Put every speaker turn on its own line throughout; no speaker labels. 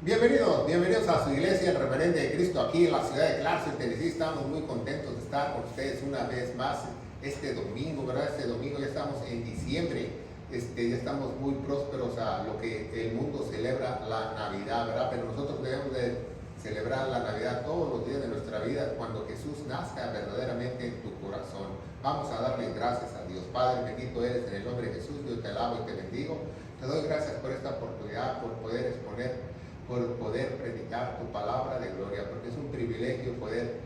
Bienvenidos a su iglesia, el Reverente de Cristo, aquí en la ciudad de Clarksville, Tennessee. Estamos muy contentos de estar con ustedes una vez más este domingo, ¿verdad? Este domingo ya estamos en diciembre, ya estamos muy prósperos a lo que el mundo celebra, la Navidad, ¿verdad? Pero nosotros debemos de celebrar la Navidad todos los días de nuestra vida, cuando Jesús nazca verdaderamente en tu corazón. Vamos a darle gracias a Dios. Padre, bendito eres en el nombre de Jesús. Dios, te alabo y te bendigo. Te doy gracias por esta oportunidad, por poder exponer, por poder predicar tu palabra de gloria, porque es un privilegio poder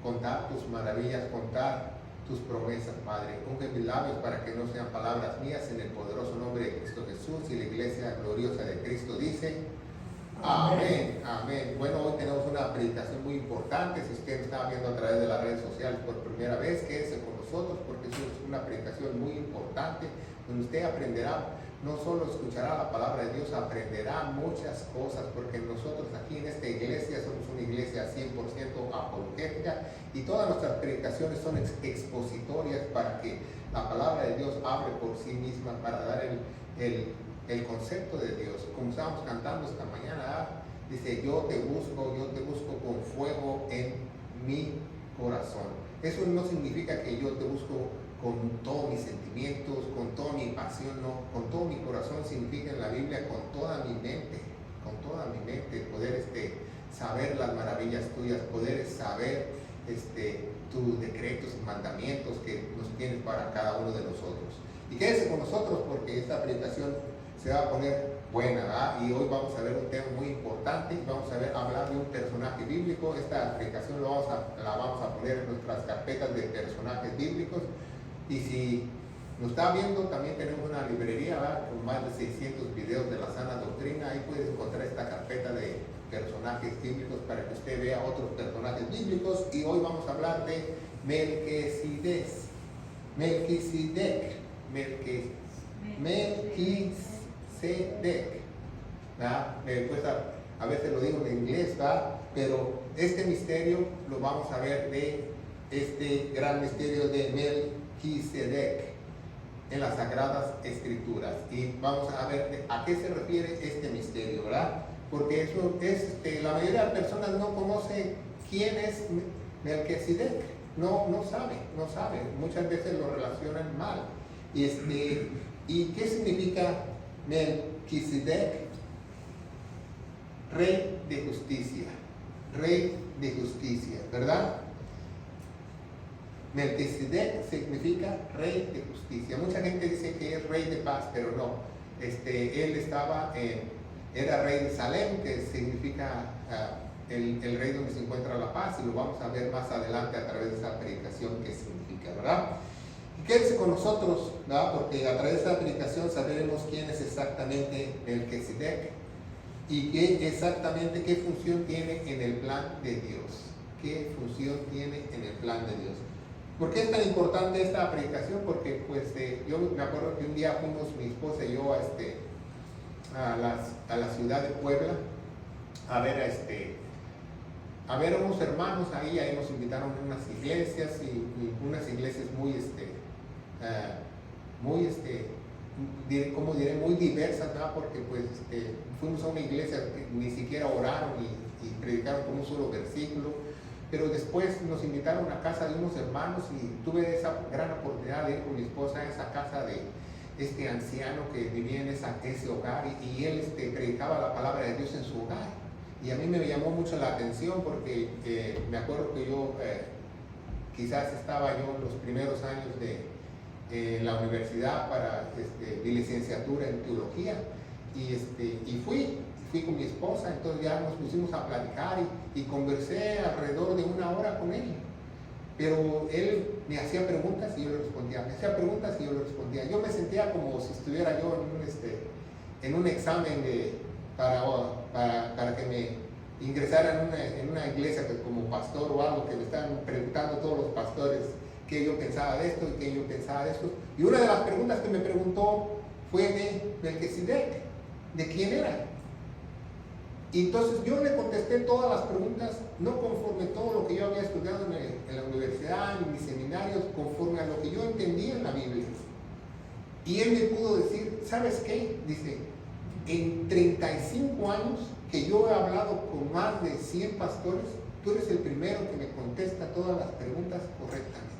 contar tus maravillas, contar tus promesas, Padre. Unge mis labios para que no sean palabras mías, en el poderoso nombre de Cristo Jesús. Y la iglesia gloriosa de Cristo dice: amén, amén. Bueno, hoy tenemos una predicación muy importante. Si usted está viendo a través de las redes sociales por primera vez, quédese con nosotros, porque es una predicación muy importante, donde usted aprenderá. No solo escuchará la palabra de Dios, aprenderá muchas cosas, porque nosotros aquí en esta iglesia somos una iglesia 100% apologética, y todas nuestras predicaciones son expositorias para que la palabra de Dios hable por sí misma, para dar el concepto de Dios. Como estábamos cantando esta mañana, dice: yo te busco con fuego en mi corazón. Eso no significa que yo te busco con todos mis sentimientos, con toda mi pasión, no, con todo mi corazón. Significa en la Biblia con toda mi mente, poder saber las maravillas tuyas, poder saber tus decretos y mandamientos que nos tienes para cada uno de nosotros. Y quédese con nosotros, porque esta predicación se va a poner buena, ¿verdad? Y hoy vamos a ver un tema muy importante. Vamos a hablar de un personaje bíblico. Esta predicación la vamos a poner en nuestras carpetas de personajes bíblicos. Y si nos está viendo, también tenemos una librería, ¿verdad?, con más de 600 videos de la sana doctrina. Ahí puedes encontrar esta carpeta de personajes bíblicos para que usted vea otros personajes bíblicos. Y hoy vamos a hablar de Melquisedec. ¿Verdad? Pues a veces lo digo en inglés, ¿verdad? Pero este misterio lo vamos a ver de este gran misterio de Melquisedec en las Sagradas Escrituras. Y vamos a ver a qué se refiere este misterio, ¿verdad? Porque eso es, la mayoría de las personas no conoce quién es Melquisedec. No sabe. Muchas veces lo relacionan mal. ¿Y qué significa Melquisedec? Rey de justicia, ¿verdad? Melquisedec significa rey de justicia. Mucha gente dice que es rey de paz, pero no. Él era rey de Salem, que significa el rey donde se encuentra la paz, y lo vamos a ver más adelante a través de esa predicación qué significa, ¿verdad? Y quédense con nosotros, ¿verdad? Porque a través de esta predicación sabremos quién es exactamente Melquisedec y qué función tiene en el plan de Dios. ¿Qué función tiene en el plan de Dios? ¿Por qué es tan importante esta predicación? Porque yo me acuerdo que un día fuimos mi esposa y yo a la ciudad de Puebla a ver a unos hermanos ahí nos invitaron a unas iglesias, y unas iglesias muy muy diversas, ¿no? Porque fuimos a una iglesia que ni siquiera oraron y predicaron con un solo versículo. Pero después nos invitaron a casa de unos hermanos, y tuve esa gran oportunidad de ir con mi esposa a esa casa de este anciano que vivía en ese hogar, y él predicaba la palabra de Dios en su hogar. Y a mí me llamó mucho la atención, porque me acuerdo que yo quizás estaba yo en los primeros años de la universidad de licenciatura en teología, y fui con mi esposa. Entonces ya nos pusimos a platicar y conversé alrededor de una hora con él. Pero él me hacía preguntas y yo le respondía, Yo me sentía como si estuviera yo en un examen para que me ingresara en una iglesia como pastor o algo, que me estaban preguntando todos los pastores qué yo pensaba de esto y qué yo pensaba de esto. Y una de las preguntas que me preguntó fue de Melquisedec, de quién era. Y entonces yo le contesté todas las preguntas, no conforme todo lo que yo había estudiado en la universidad, en mis seminarios, conforme a lo que yo entendía en la Biblia. Y él me pudo decir, ¿sabes qué? Dice, en 35 años que yo he hablado con más de 100 pastores, tú eres el primero que me contesta todas las preguntas correctamente.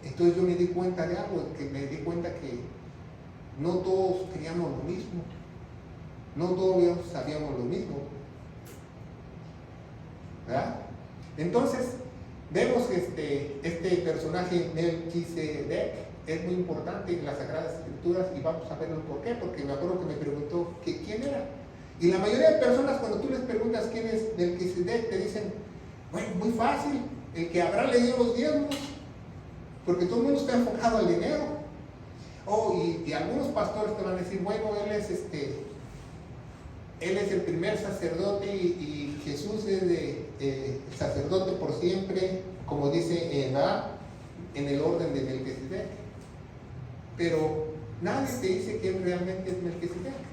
Entonces yo me di cuenta de algo, que me di cuenta que no todos queríamos lo mismo, no todos sabíamos lo mismo, ¿verdad? Entonces vemos que este personaje Melquisedec es muy importante en las Sagradas Escrituras y vamos a verlo por qué, porque me acuerdo que me preguntó que quién era. Y la mayoría de personas cuando tú les preguntas quién es Melquisedec te dicen, bueno, muy fácil, el que habrá leído los diezmos, porque todo el mundo está enfocado al dinero. Y algunos pastores te van a decir, bueno, él es el primer sacerdote y Jesús es sacerdote por siempre, como dice en el orden de Melquisedec. Pero nadie te dice que él realmente es Melquisedec.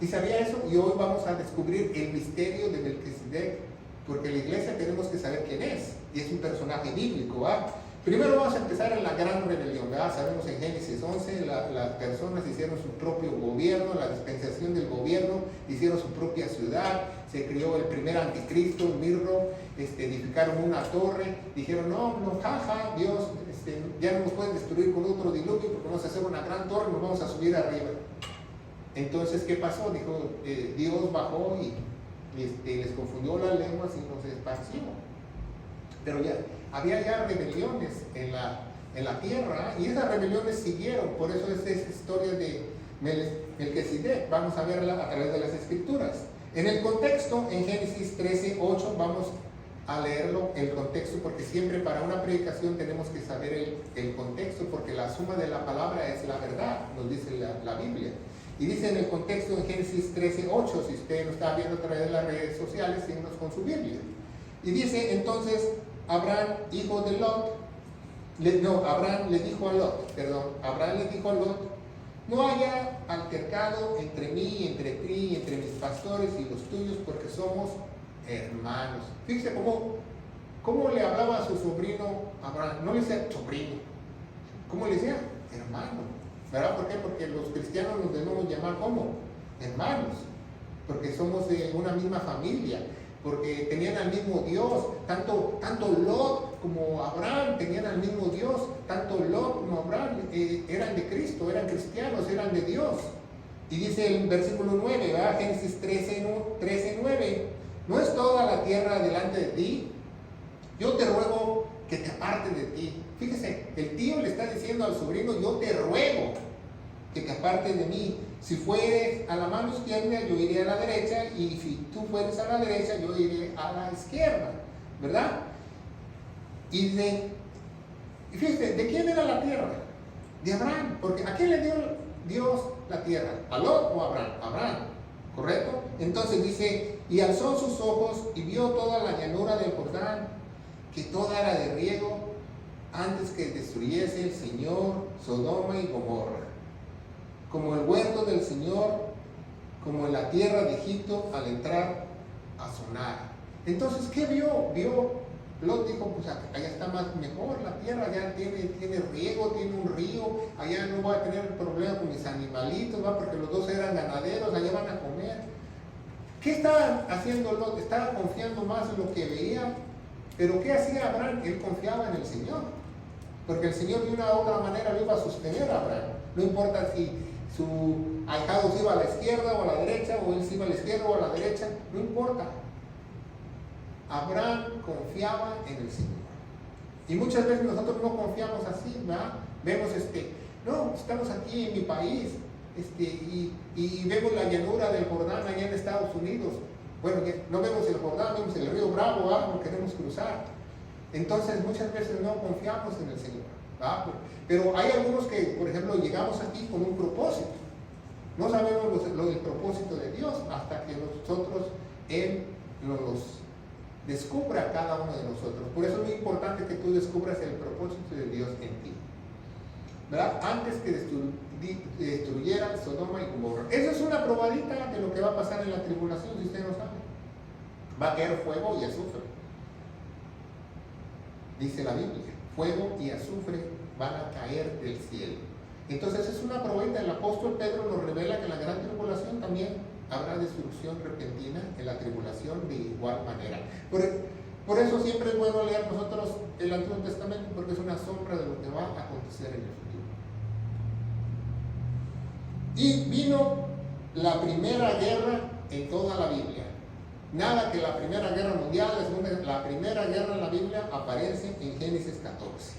¿Y sabía eso? Y hoy vamos a descubrir el misterio de Melquisedec, porque en la iglesia tenemos que saber quién es, y es un personaje bíblico, ¿verdad? Primero vamos a empezar en la gran rebelión, ¿verdad? Sabemos en Génesis 11, las personas hicieron su propio gobierno, la dispensación del gobierno, hicieron su propia ciudad, se creó el primer anticristo, Mirro, edificaron una torre, dijeron, no, jaja, Dios, ya no nos pueden destruir con otro diluvio porque vamos a hacer una gran torre, nos vamos a subir arriba. Entonces, ¿qué pasó? Dijo, Dios bajó y les confundió las lenguas y los esparció. Pero había ya rebeliones en la tierra y esas rebeliones siguieron, por eso es esa historia de Melquisedec. Vamos a verla a través de las Escrituras. En el contexto, en Génesis 13:8, vamos a leerlo, el contexto, porque siempre para una predicación tenemos que saber el contexto, porque la suma de la palabra es la verdad, nos dice la Biblia. Y dice en el contexto en Génesis 13:8, si usted nos está viendo a través de las redes sociales, síguenos con su Biblia. Y dice entonces, Abraham le dijo a Lot, no haya altercado entre mí y entre ti y entre mis pastores y los tuyos, porque somos hermanos. Fíjese cómo le hablaba a su sobrino Abraham. No le decía sobrino, ¿cómo le decía? Hermano, ¿verdad? ¿Por qué? Porque los cristianos nos debemos llamar como hermanos, porque somos de una misma familia, porque tenían al mismo Dios, tanto Lot como Abraham tenían al mismo Dios, tanto Lot como Abraham eran de Cristo, eran cristianos, eran de Dios. Y dice el versículo 9, ¿verdad? Génesis 13:9, ¿no es toda la tierra delante de ti? Yo te ruego que te apartes de ti. Fíjese, el tío le está diciendo al sobrino, yo te ruego que te apartes de mí. Si fueres a la mano izquierda, yo iré a la derecha, y si tú fueres a la derecha, yo iré a la izquierda, ¿verdad? Y fíjate, ¿de quién era la tierra? De Abraham, porque ¿a quién le dio Dios la tierra? ¿A Lot o a Abraham? Abraham, ¿correcto? Entonces dice, y alzó sus ojos y vio toda la llanura del Jordán, que toda era de riego, antes que destruyese el Señor Sodoma y Gomorra, como el huerto del Señor, como en la tierra de Egipto al entrar a Sonar. Entonces, ¿qué vio? Lot dijo, pues allá está más mejor la tierra, allá tiene riego, tiene un río, allá no voy a tener problema con mis animalitos, ¿va? Porque los dos eran ganaderos, allá van a comer. ¿Qué estaba haciendo Lot? Estaba confiando más en lo que veía. Pero ¿qué hacía Abraham? Él confiaba en el Señor, porque el Señor de una u otra manera lo iba a sostener a Abraham. No importa si su ahijado se iba a la izquierda o a la derecha, o él se iba a la izquierda o a la derecha, no importa. Abraham confiaba en el Señor. Y muchas veces nosotros no confiamos así, ¿verdad? Vemos, no, estamos aquí en mi país, y vemos la llanura del Jordán allá en Estados Unidos. Bueno, no vemos el Jordán, vemos el río Bravo, ¿verdad? Lo queremos cruzar. Entonces muchas veces no confiamos en el Señor, ¿verdad? Pero hay algunos que, por ejemplo, llegamos aquí con un propósito. No sabemos el propósito de Dios hasta que Él nos descubra a cada uno de nosotros. Por eso es muy importante que tú descubras el propósito de Dios en ti, ¿verdad? Antes que destruyeran Sodoma y Gomorra. Eso es una probadita de lo que va a pasar en la tribulación, si usted no sabe. Va a caer fuego y azufre. Dice la Biblia, fuego y azufre van a caer del cielo. Entonces es una probeta. El apóstol Pedro nos revela que en la gran tribulación también habrá destrucción repentina, en la tribulación de igual manera. Por eso siempre es bueno leer nosotros el Antiguo Testamento, porque es una sombra de lo que va a acontecer en el futuro. Y vino la primera guerra en toda la Biblia. Nada que la Primera Guerra Mundial, la primera guerra en la Biblia aparece en Génesis 14.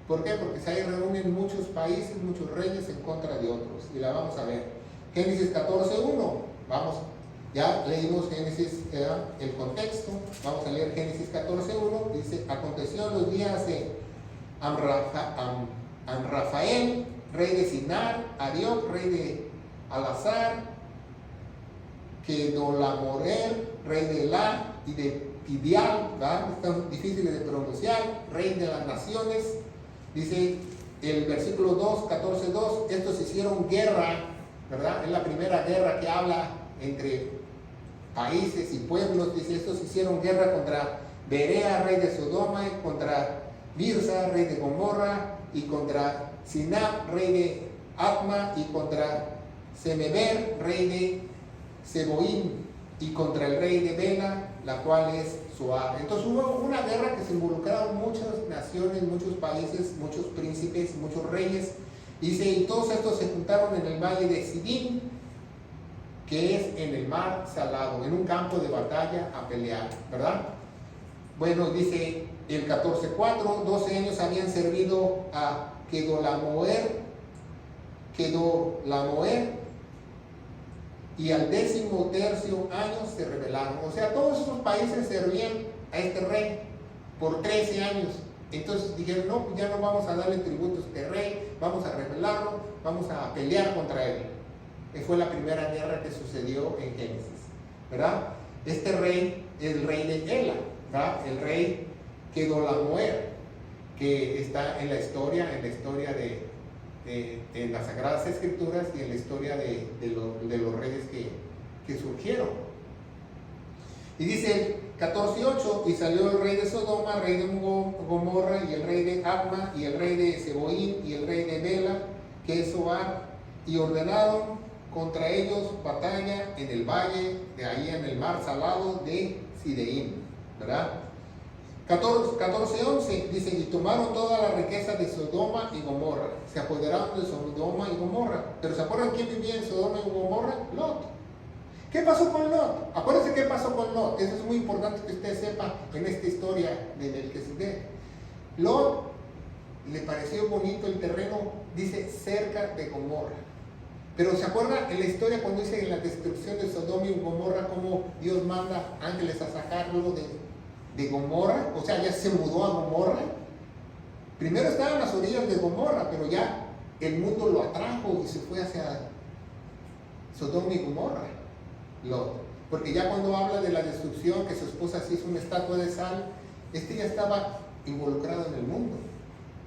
¿Por qué? Porque se reúnen muchos países, muchos reyes en contra de otros. Y la vamos a ver. Génesis 14:1. Vamos, ya leímos Génesis, el contexto. Vamos a leer Génesis 14:1. Dice: aconteció en los días de Amrafael, rey de Sinar, Arioc, rey de Alazar, Kedolamorer, rey de Elá, y de Pidial, ¿verdad? Están difíciles de pronunciar, rey de las naciones. Dice el versículo 2, 14:2, estos hicieron guerra, ¿verdad? Es la primera guerra que habla entre países y pueblos. Dice: estos hicieron guerra contra Berea, rey de Sodoma, y contra Birsa, rey de Gomorra, y contra Sinab, rey de Adma, y contra Semeber, rey de Seboim, y contra el rey de Bela, la cual es Zoar. Entonces hubo una guerra que se involucraron muchas naciones, muchos países, muchos príncipes, muchos reyes. Y todos estos se juntaron en el valle de Sidim, que es en el mar Salado, en un campo de batalla a pelear, ¿verdad? Bueno, dice el 14:4, 12 años habían servido a Kedolamoer, y al 13º año se rebelaron. O sea, todos esos países servían a este rey por 13 años. Entonces dijeron: no, pues ya no vamos a darle tributo a este rey, vamos a rebelarlo, vamos a pelear contra él. Fue la primera guerra que sucedió en Génesis, ¿verdad? Este rey es el rey de Ela, ¿verdad? El rey Kedolamoer, que está en la historia de las Sagradas Escrituras y en la historia de los reyes que surgieron. Y dice el 14:8: y salió el rey de Sodoma, rey de Gomorra, y el rey de Adma, y el rey de Seboim, y el rey de Bela, que es Zoar, y ordenaron contra ellos batalla en el valle de ahí en el mar Salado de Sideim, ¿verdad? 14:11 dice: y tomaron toda la riqueza de Sodoma y Gomorra. Se apoderaron de Sodoma y Gomorra. Pero ¿se acuerdan quién vivía en Sodoma y Gomorra? Lot. ¿Qué pasó con Lot? Acuérdense qué pasó con Lot. Eso es muy importante que usted sepa en esta historia de Melquisedec. Lot le pareció bonito el terreno, dice, cerca de Gomorra. Pero ¿se acuerdan en la historia cuando dice en la destrucción de Sodoma y Gomorra cómo Dios manda ángeles a sacarlo de Gomorra? O sea, ya se mudó a Gomorra. Primero estaba en las orillas de Gomorra, pero ya el mundo lo atrajo y se fue hacia Sodoma y Gomorra, Lot. Porque ya cuando habla de la destrucción, que su esposa se hizo una estatua de sal, ya estaba involucrado en el mundo,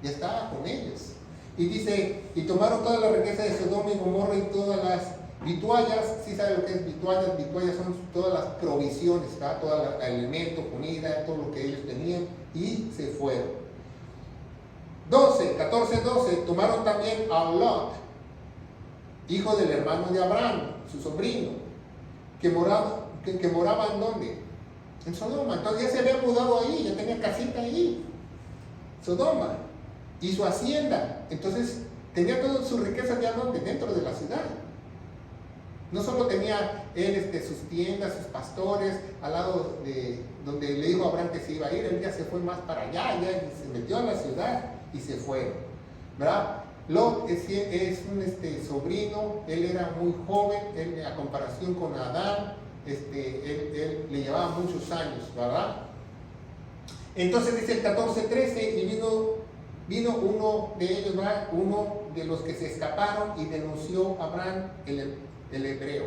ya estaba con ellos. Y dice: y tomaron toda la riqueza de Sodoma y Gomorra y todas las vituallas. ¿Sí sabe lo que es vituallas? Vituallas son todas las provisiones, ¿verdad? Todo el alimento, comida, todo lo que ellos tenían, y se fueron. 14:12, tomaron también a Lot, hijo del hermano de Abraham, su sobrino, que moraba ¿en dónde? En Sodoma. Entonces ya se había mudado ahí, ya tenía casita ahí, Sodoma, y su hacienda. Entonces tenía todas sus riquezas ya ¿dónde? Dentro de la ciudad. No solo tenía él sus tiendas, sus pastores, al lado de donde le dijo a Abraham que se iba a ir, él ya se fue más para allá, ya se metió a la ciudad y se fueron, ¿verdad? Lot es un sobrino, él era muy joven, él, a comparación con Adán, él le llevaba muchos años, ¿verdad? Entonces dice el 14:13, y vino uno de ellos, ¿verdad? Uno de los que se escaparon, y denunció a Abraham el hebreo.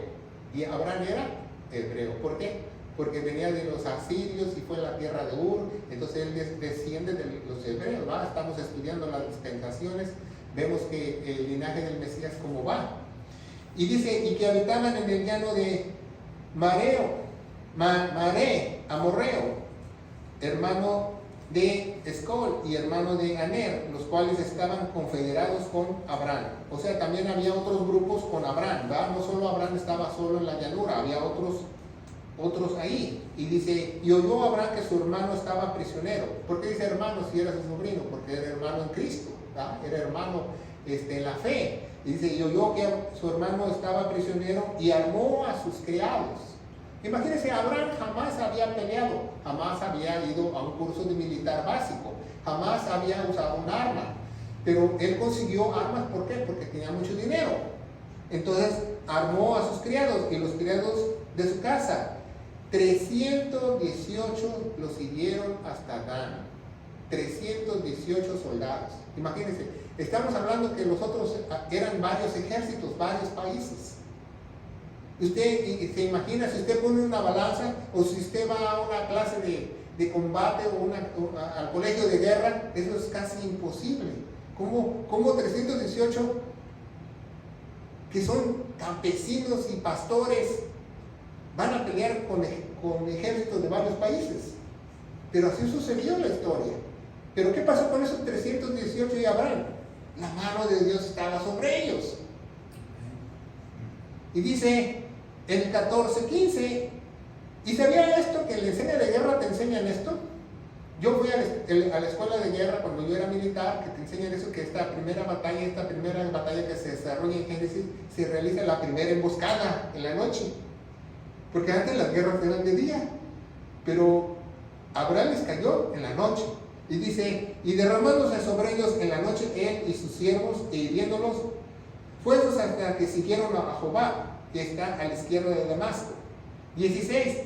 Y Abraham era hebreo. ¿Por qué? Porque venía de los asirios y fue a la tierra de Ur. Entonces él desciende de los hebreos, ¿va? Estamos estudiando las dispensaciones, vemos que el linaje del Mesías cómo va. Y dice: y que habitaban en el llano de Maré, Amorreo, hermano de Escol y hermano de Aner, los cuales estaban confederados con Abraham. O sea, también había otros grupos con Abraham, ¿verdad? No solo Abraham estaba solo en la llanura, había otros ahí. Y dice, y oyó Abraham que su hermano estaba prisionero. ¿Por qué dice hermano si era su sobrino? Porque era hermano en Cristo, ¿verdad? Era hermano en la fe. Y dice, y oyó que su hermano estaba prisionero y armó a sus criados. Imagínense, Abraham jamás había peleado, jamás había ido a un curso de militar básico, jamás había usado un arma, pero él consiguió armas, ¿por qué? Porque tenía mucho dinero. Entonces armó a sus criados y los criados de su casa, 318 los siguieron hasta Dan, 318 soldados. Imagínense, estamos hablando que los otros eran varios ejércitos, varios países. Usted se imagina, si usted pone una balanza o si usted va a una clase de combate o al colegio de guerra, eso es casi imposible. ¿Cómo 318 que son campesinos y pastores van a pelear con ejércitos de varios países? Pero así sucedió en la historia. ¿Pero qué pasó con esos 318 y Abraham? La mano de Dios estaba sobre ellos. Y dice en el 14:15, ¿y sabía esto que en la enseña de guerra te enseñan esto? Yo fui a la escuela de guerra cuando yo era militar, que te enseñan eso, que esta primera batalla que se desarrolla en Génesis, se realiza la primera emboscada en la noche. Porque antes las guerras eran de día, pero Abraham les cayó en la noche. Y dice, y derramándose sobre ellos en la noche él y sus siervos, e hiriéndolos, fuerzas hasta que siguieron a Jobab, que está a la izquierda de Damasco. 16.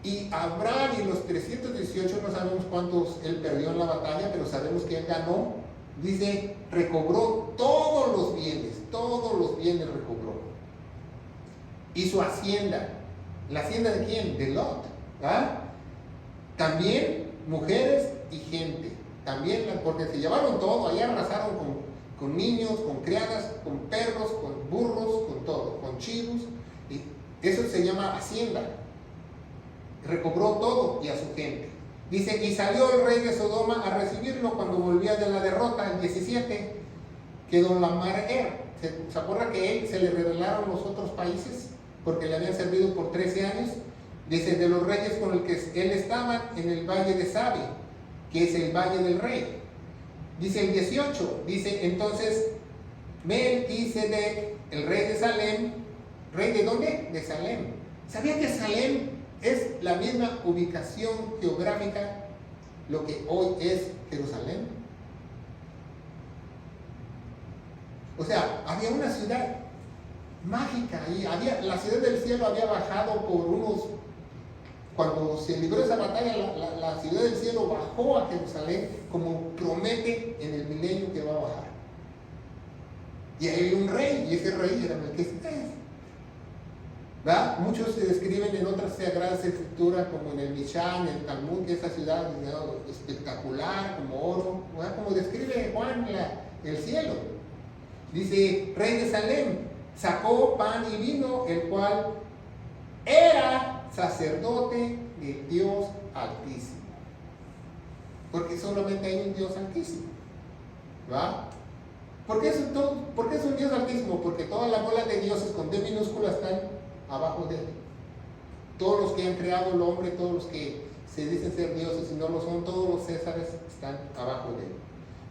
Y Abraham y los 318, no sabemos cuántos él perdió en la batalla, pero sabemos que él ganó. Dice, recobró todos los bienes recobró. Y su hacienda, ¿la hacienda de quién? De Lot. ¿Ah? También mujeres y gente. También, porque se llevaron todo, allá arrasaron con niños, con criadas, con perros, con burros, con todo, con chivos. Y eso se llama hacienda. Recobró todo y a su gente. Dice, y salió el rey de Sodoma a recibirlo cuando volvía de la derrota, el 17, que don Lamar era. ¿Se acuerda que él se le rebelaron los otros países? Porque le habían servido por 13 años. Dice, de los reyes con el que él estaba en el valle de Sabe, que es el valle del rey. Dice el 18, dice entonces Melquisedec, el rey de Salem. ¿Rey de dónde? De Salem. ¿Sabía que Salem es la misma ubicación geográfica, lo que hoy es Jerusalén? O sea, había una ciudad mágica ahí, la ciudad del cielo había bajado por unos... Cuando se libró esa batalla, la ciudad del cielo bajó a Jerusalén como promete en el milenio que va a bajar. Y hay un rey, y ese rey era Melquisedec. ¿Verdad? Muchos se describen en otras sagradas escrituras, como en el Mishán, en el Talmud, que esa ciudad es espectacular, como oro, ¿verdad? Como describe Juan el cielo. Dice, rey de Salem, sacó pan y vino, el cual era sacerdote del Dios Altísimo. Porque solamente hay un Dios Altísimo. ¿Va? ¿Por qué es un Dios Altísimo? Porque todas las bolas de dioses con D minúscula están abajo de él. Todos los que han creado el hombre, todos los que se dicen ser dioses y no lo son, todos los césares están abajo de él.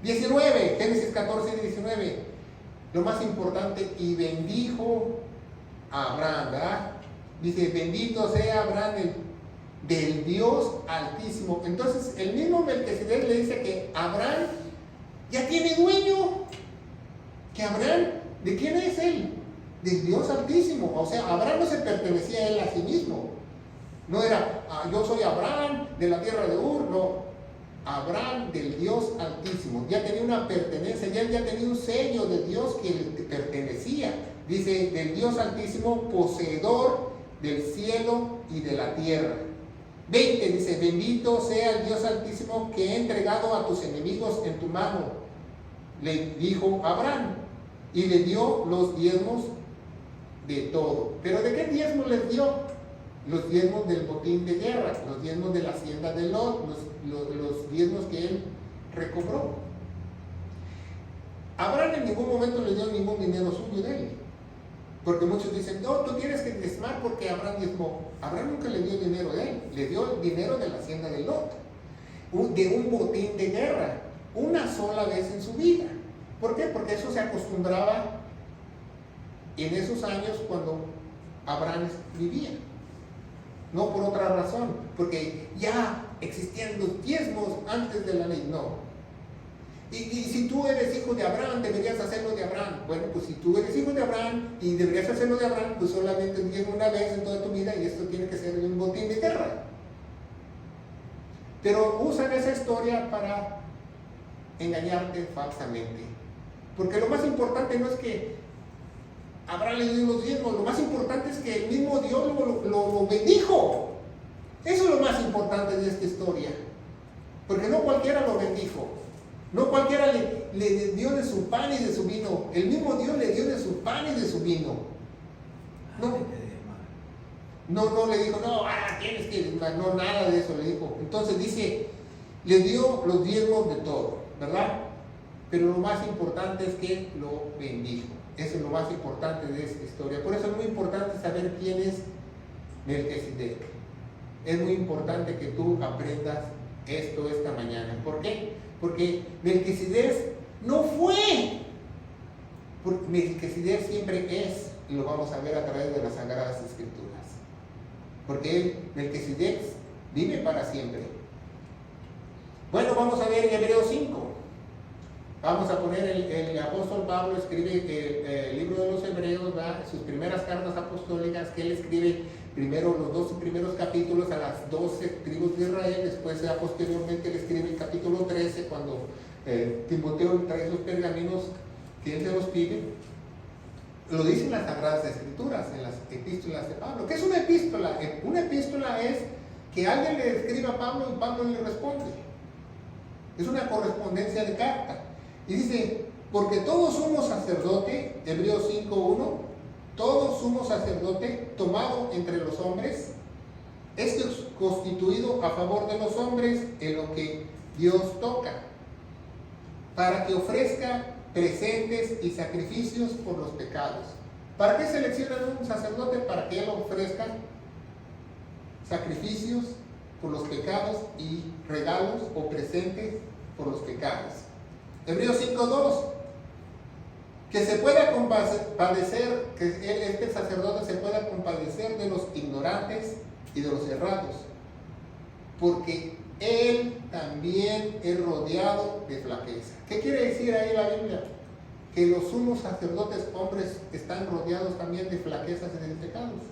19, Génesis 14 y 19. Lo más importante, y bendijo a Abraham, ¿verdad? Dice, bendito sea Abraham del Dios Altísimo. Entonces, el mismo Melquisedec le dice que Abraham ya tiene dueño. Que Abraham, ¿de quién es él? Del Dios Altísimo. O sea, Abraham no se pertenecía a él a sí mismo. No era, yo soy Abraham de la tierra de Ur, no. Abraham del Dios Altísimo. Ya tenía una pertenencia, ya tenía un sello de Dios que le pertenecía. Dice, del Dios Altísimo, poseedor del cielo y de la tierra. 20 dice, bendito sea el Dios Altísimo que he entregado a tus enemigos en tu mano, le dijo Abraham, y le dio los diezmos de todo. ¿Pero de qué diezmo les dio? los diezmos del botín de guerra, los diezmos de la hacienda de Lot, los diezmos que él recobró. Abraham en ningún momento le dio ningún dinero suyo de él. Porque muchos dicen, no, tú tienes que diezmar porque Abraham diezmó. Abraham nunca le dio dinero de él, le dio el dinero de la hacienda de Lot, de un botín de guerra, una sola vez en su vida. ¿Por qué? Porque eso se acostumbraba en esos años cuando Abraham vivía. No por otra razón, porque ya existían los diezmos antes de la ley, no. Y si tú eres hijo de Abraham, deberías hacerlo de Abraham. Bueno, pues si tú eres hijo de Abraham y deberías hacerlo de Abraham, pues solamente diezmo una vez en toda tu vida y esto tiene que ser un botín de guerra. Pero usan esa historia para engañarte falsamente. Porque lo más importante no es que Abraham le dio los diezmos, lo más importante es que el mismo Dios lo bendijo. Eso es lo más importante de esta historia. Porque no cualquiera lo bendijo. No cualquiera le dio de su pan y de su vino. El mismo Dios le dio de su pan y de su vino. No le dijo, no, tienes que, no, nada de eso le dijo. Entonces dice, le dio los diezmos de todo, ¿verdad? Pero lo más importante es que lo bendijo. Eso es lo más importante de esta historia. Por eso es muy importante saber quién es Melquisedec. Es muy importante que tú aprendas esto esta mañana. ¿Por qué? Porque Melquisedec no fue. Porque Melquisedec siempre es, y lo vamos a ver a través de las Sagradas Escrituras. Porque Melquisedec vive para siempre. Bueno, vamos a ver en Hebreos 5. Vamos a poner el apóstol Pablo escribe el libro de los Hebreos, ¿verdad? Sus primeras cartas apostólicas, que él escribe primero los 12 primeros capítulos a las 12 tribus de Israel, después posteriormente él escribe el capítulo 13 cuando Timoteo trae los pergaminos que él se los pide. Lo dicen las Sagradas Escrituras, en las epístolas de Pablo. ¿Qué es una epístola? Una epístola es que alguien le escribe a Pablo y Pablo le responde. Es una correspondencia de carta. Y dice, porque todo sumo sacerdote, Hebreos 5:1, todo sumo sacerdote tomado entre los hombres, es constituido a favor de los hombres en lo que Dios toca, para que ofrezca presentes y sacrificios por los pecados. ¿Para qué seleccionan un sacerdote? Para que él ofrezca sacrificios por los pecados y regalos o presentes por los pecados. Hebreos 5:2, que se pueda compadecer, que este sacerdote se pueda compadecer de los ignorantes y de los errados, porque él también es rodeado de flaqueza. ¿Qué quiere decir ahí la Biblia? Que los sumos sacerdotes hombres están rodeados también de flaquezas y de pecados,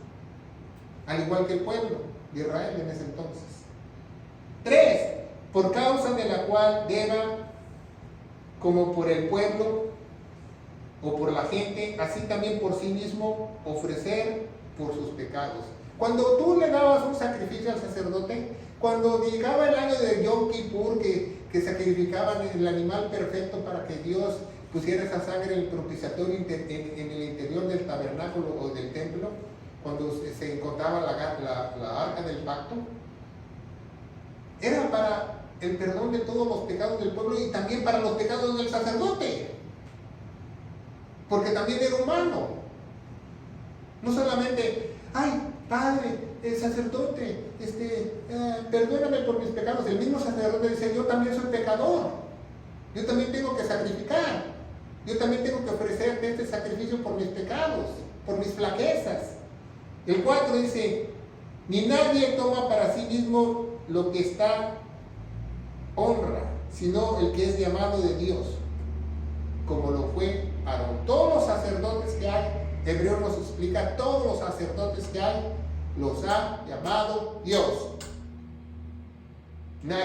al igual que el pueblo de Israel en ese entonces. 3, por causa de la cual deba, como por el pueblo o por la gente, así también por sí mismo ofrecer por sus pecados. Cuando tú le dabas un sacrificio al sacerdote, cuando llegaba el año de Yom Kippur, que sacrificaban el animal perfecto para que Dios pusiera esa sangre en el propiciatorio en el interior del tabernáculo o del templo, cuando se encontraba la arca del pacto, era para el perdón de todos los pecados del pueblo y también para los pecados del sacerdote, porque también era humano. No solamente, ay, Padre, el sacerdote, perdóname por mis pecados. El mismo sacerdote dice, yo también soy pecador, yo también tengo que sacrificar, yo también tengo que ofrecerte este sacrificio por mis pecados, por mis flaquezas. El 4 dice, ni nadie toma para sí mismo lo que está honra, sino el que es llamado de Dios, como lo fue Aarón. Todos los sacerdotes que hay, Hebreo nos explica, todos los sacerdotes que hay, los ha llamado Dios.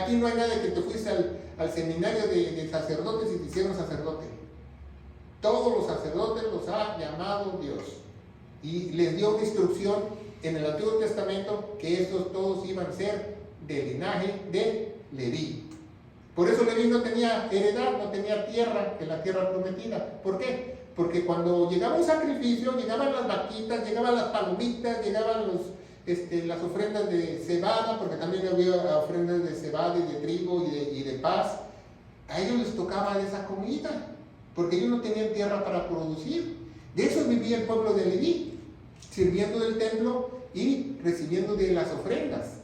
Aquí no hay nadie que te fuiste al seminario de sacerdotes y te hicieron sacerdote. Todos los sacerdotes los ha llamado Dios. Y les dio una instrucción en el Antiguo Testamento que estos todos iban a ser del linaje de Leví. Por eso Leví no tenía heredad, no tenía tierra, en la tierra prometida. ¿Por qué? Porque cuando llegaba un sacrificio, llegaban las vaquitas, llegaban las palomitas, llegaban las ofrendas de cebada, porque también había ofrendas de cebada y de trigo y de paz. A ellos les tocaba de esa comida, porque ellos no tenían tierra para producir. De eso vivía el pueblo de Leví, sirviendo del templo y recibiendo de las ofrendas.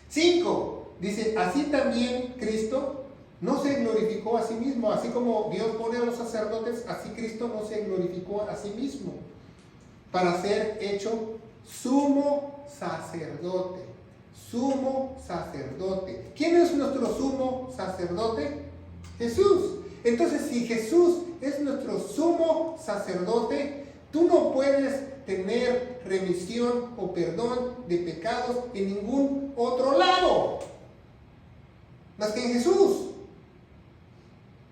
5, dice, así también Cristo no se glorificó a sí mismo, así como Dios pone a los sacerdotes, así Cristo no se glorificó a sí mismo, para ser hecho sumo sacerdote. Sumo sacerdote. ¿Quién es nuestro sumo sacerdote? Jesús. Entonces, si Jesús es nuestro sumo sacerdote, tú no puedes tener remisión o perdón de pecados en ningún otro lado más que en Jesús.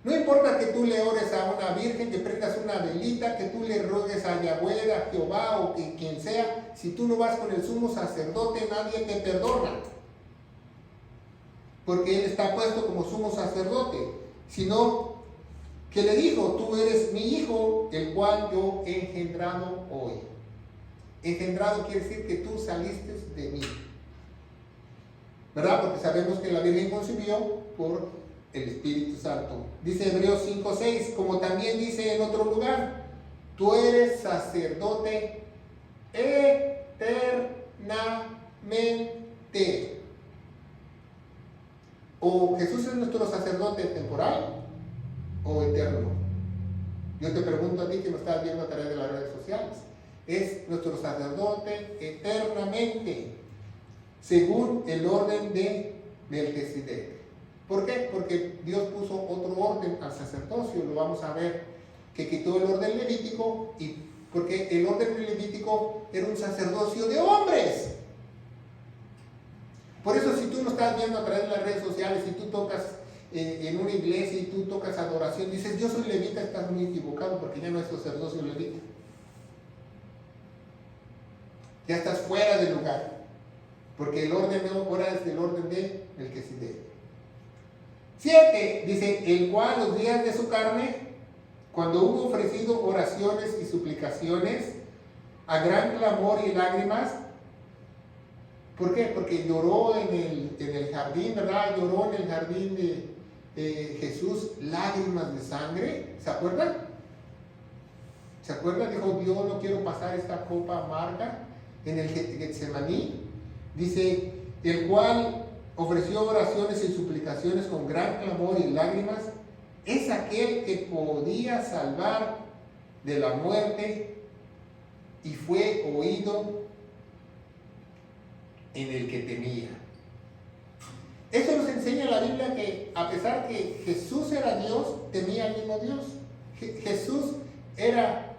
No importa que tú le ores a una virgen, que prendas una velita, que tú le rogues a Yahweh, a Jehová o quien sea, si tú no vas con el sumo sacerdote, nadie te perdona. Porque Él está puesto como sumo sacerdote. Sino que le dijo, tú eres mi hijo, el cual yo he engendrado hoy. Engendrado quiere decir que tú saliste de mí. ¿Verdad? Porque sabemos que la Virgen concibió por el Espíritu Santo. Dice Hebreos 5:6, como también dice en otro lugar, tú eres sacerdote eternamente. O Jesús es nuestro sacerdote temporal o eterno. Yo te pregunto a ti que me estás viendo a través de las redes sociales. Es nuestro sacerdote eternamente, según el orden de Melquisedec. ¿Por qué? Porque Dios puso otro orden al sacerdocio, lo vamos a ver, que quitó el orden levítico, y porque el orden levítico era un sacerdocio de hombres. Por eso, si tú no estás viendo a través de las redes sociales, si tú tocas en una iglesia y tú tocas adoración, dices, yo soy levita, estás muy equivocado, porque ya no es sacerdocio levita. Ya estás fuera del lugar, porque el orden de ahora es del orden de Melquisedec. 7, dice, el cual los días de su carne, cuando hubo ofrecido oraciones y suplicaciones, a gran clamor y lágrimas. ¿Por qué? Porque lloró en el jardín, ¿verdad? Lloró en el jardín de Jesús lágrimas de sangre. ¿Se acuerdan? ¿Se acuerdan? Dijo, Dios, no quiero pasar esta copa amarga en el Getsemaní. Dice, el cual ofreció oraciones y suplicaciones con gran clamor y lágrimas, es aquel que podía salvar de la muerte y fue oído en el que temía. Eso nos enseña la Biblia, que a pesar que Jesús era Dios, temía al mismo Dios. Jesús era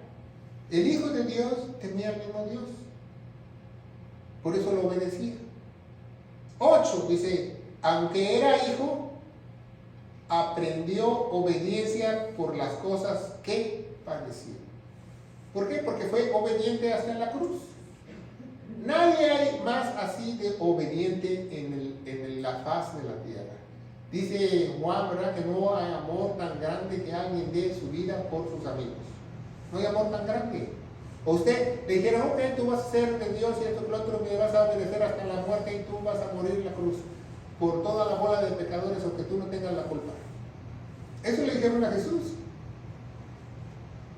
el Hijo de Dios, temía al mismo Dios. Por eso lo obedecía. 8, dice, aunque era hijo, aprendió obediencia por las cosas que padeció. ¿Por qué? Porque fue obediente hasta la cruz. Nadie hay más así de obediente en la faz de la tierra. Dice Juan, ¿verdad?, que no hay amor tan grande que alguien dé su vida por sus amigos. No hay amor tan grande. O usted le dijera, ok, tú vas a ser de Dios y esto y lo otro, me vas a obedecer hasta la muerte y tú vas a morir en la cruz por toda la bola de pecadores, o que tú no tengas la culpa. Eso le dijeron a Jesús.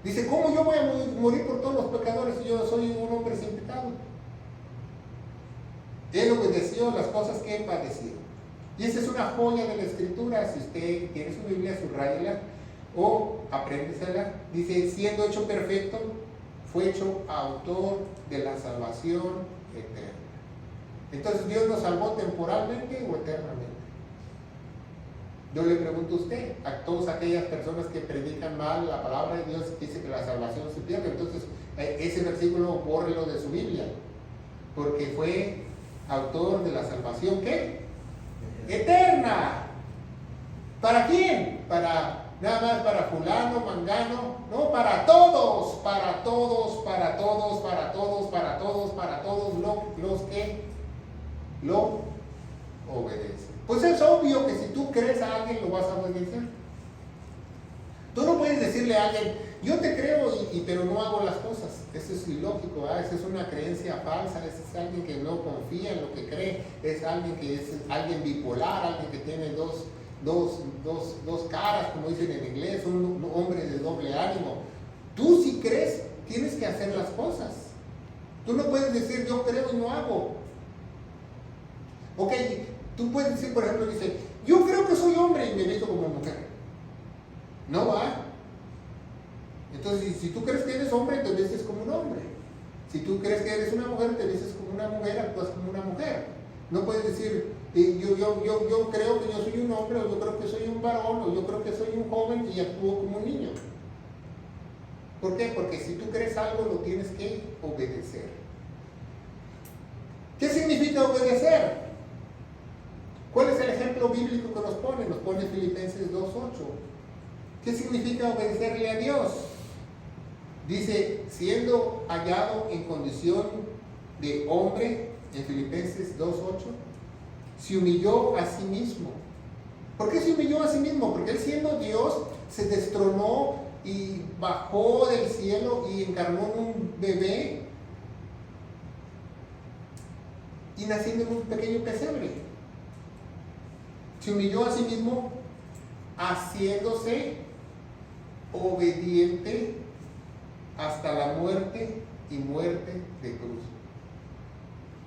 Dice, ¿cómo yo voy a morir por todos los pecadores si yo soy un hombre sin pecado? Él obedeció las cosas que padeció. Y esa es una joya de la Escritura. Si usted tiene su Biblia, subráyela o apréndesela. Dice, siendo hecho perfecto, fue hecho autor de la salvación eterna. Entonces, ¿Dios nos salvó temporalmente o eternamente? Yo le pregunto a usted, a todas aquellas personas que predican mal la palabra de Dios, dice que la salvación se pierde. Entonces, ese versículo bórrelo de su Biblia, porque fue autor de la salvación, ¿qué? Eterna. ¿Para quién? Nada más para fulano, mangano, no, para todos, para todos, para todos, para todos, para todos, para todos los que lo obedecen. Pues es obvio que si tú crees a alguien, lo vas a obedecer. Tú no puedes decirle a alguien, yo te creo, pero no hago las cosas. Eso es ilógico, ¿verdad? Eso es una creencia falsa. Ese es alguien que no confía en lo que cree. Es alguien que es alguien bipolar, alguien que tiene dos caras, como dicen en inglés, un hombre de doble ánimo. Tú si crees, tienes que hacer las cosas. Tú no puedes decir yo creo y no hago. Ok, tú puedes decir, por ejemplo, dice, yo creo que soy hombre y me visto como mujer. No va. Entonces, si tú crees que eres hombre, te vistes como un hombre. Si tú crees que eres una mujer, te vistes como una mujer, actúas como una mujer. No puedes decir, yo creo que yo soy un hombre, o yo creo que soy un varón, o yo creo que soy un joven y actúo como un niño. ¿Por qué? Porque si tú crees algo, lo tienes que obedecer. ¿Qué significa obedecer? ¿Cuál es el ejemplo bíblico que nos pone? Nos pone Filipenses 2:8. ¿Qué significa obedecerle a Dios? Dice, siendo hallado en condición de hombre, en Filipenses 2:8, se humilló a sí mismo. ¿Por qué se humilló a sí mismo? Porque él, siendo Dios, se destronó y bajó del cielo y encarnó en un bebé y naciendo en un pequeño pesebre. Se humilló a sí mismo haciéndose obediente hasta la muerte y muerte de cruz.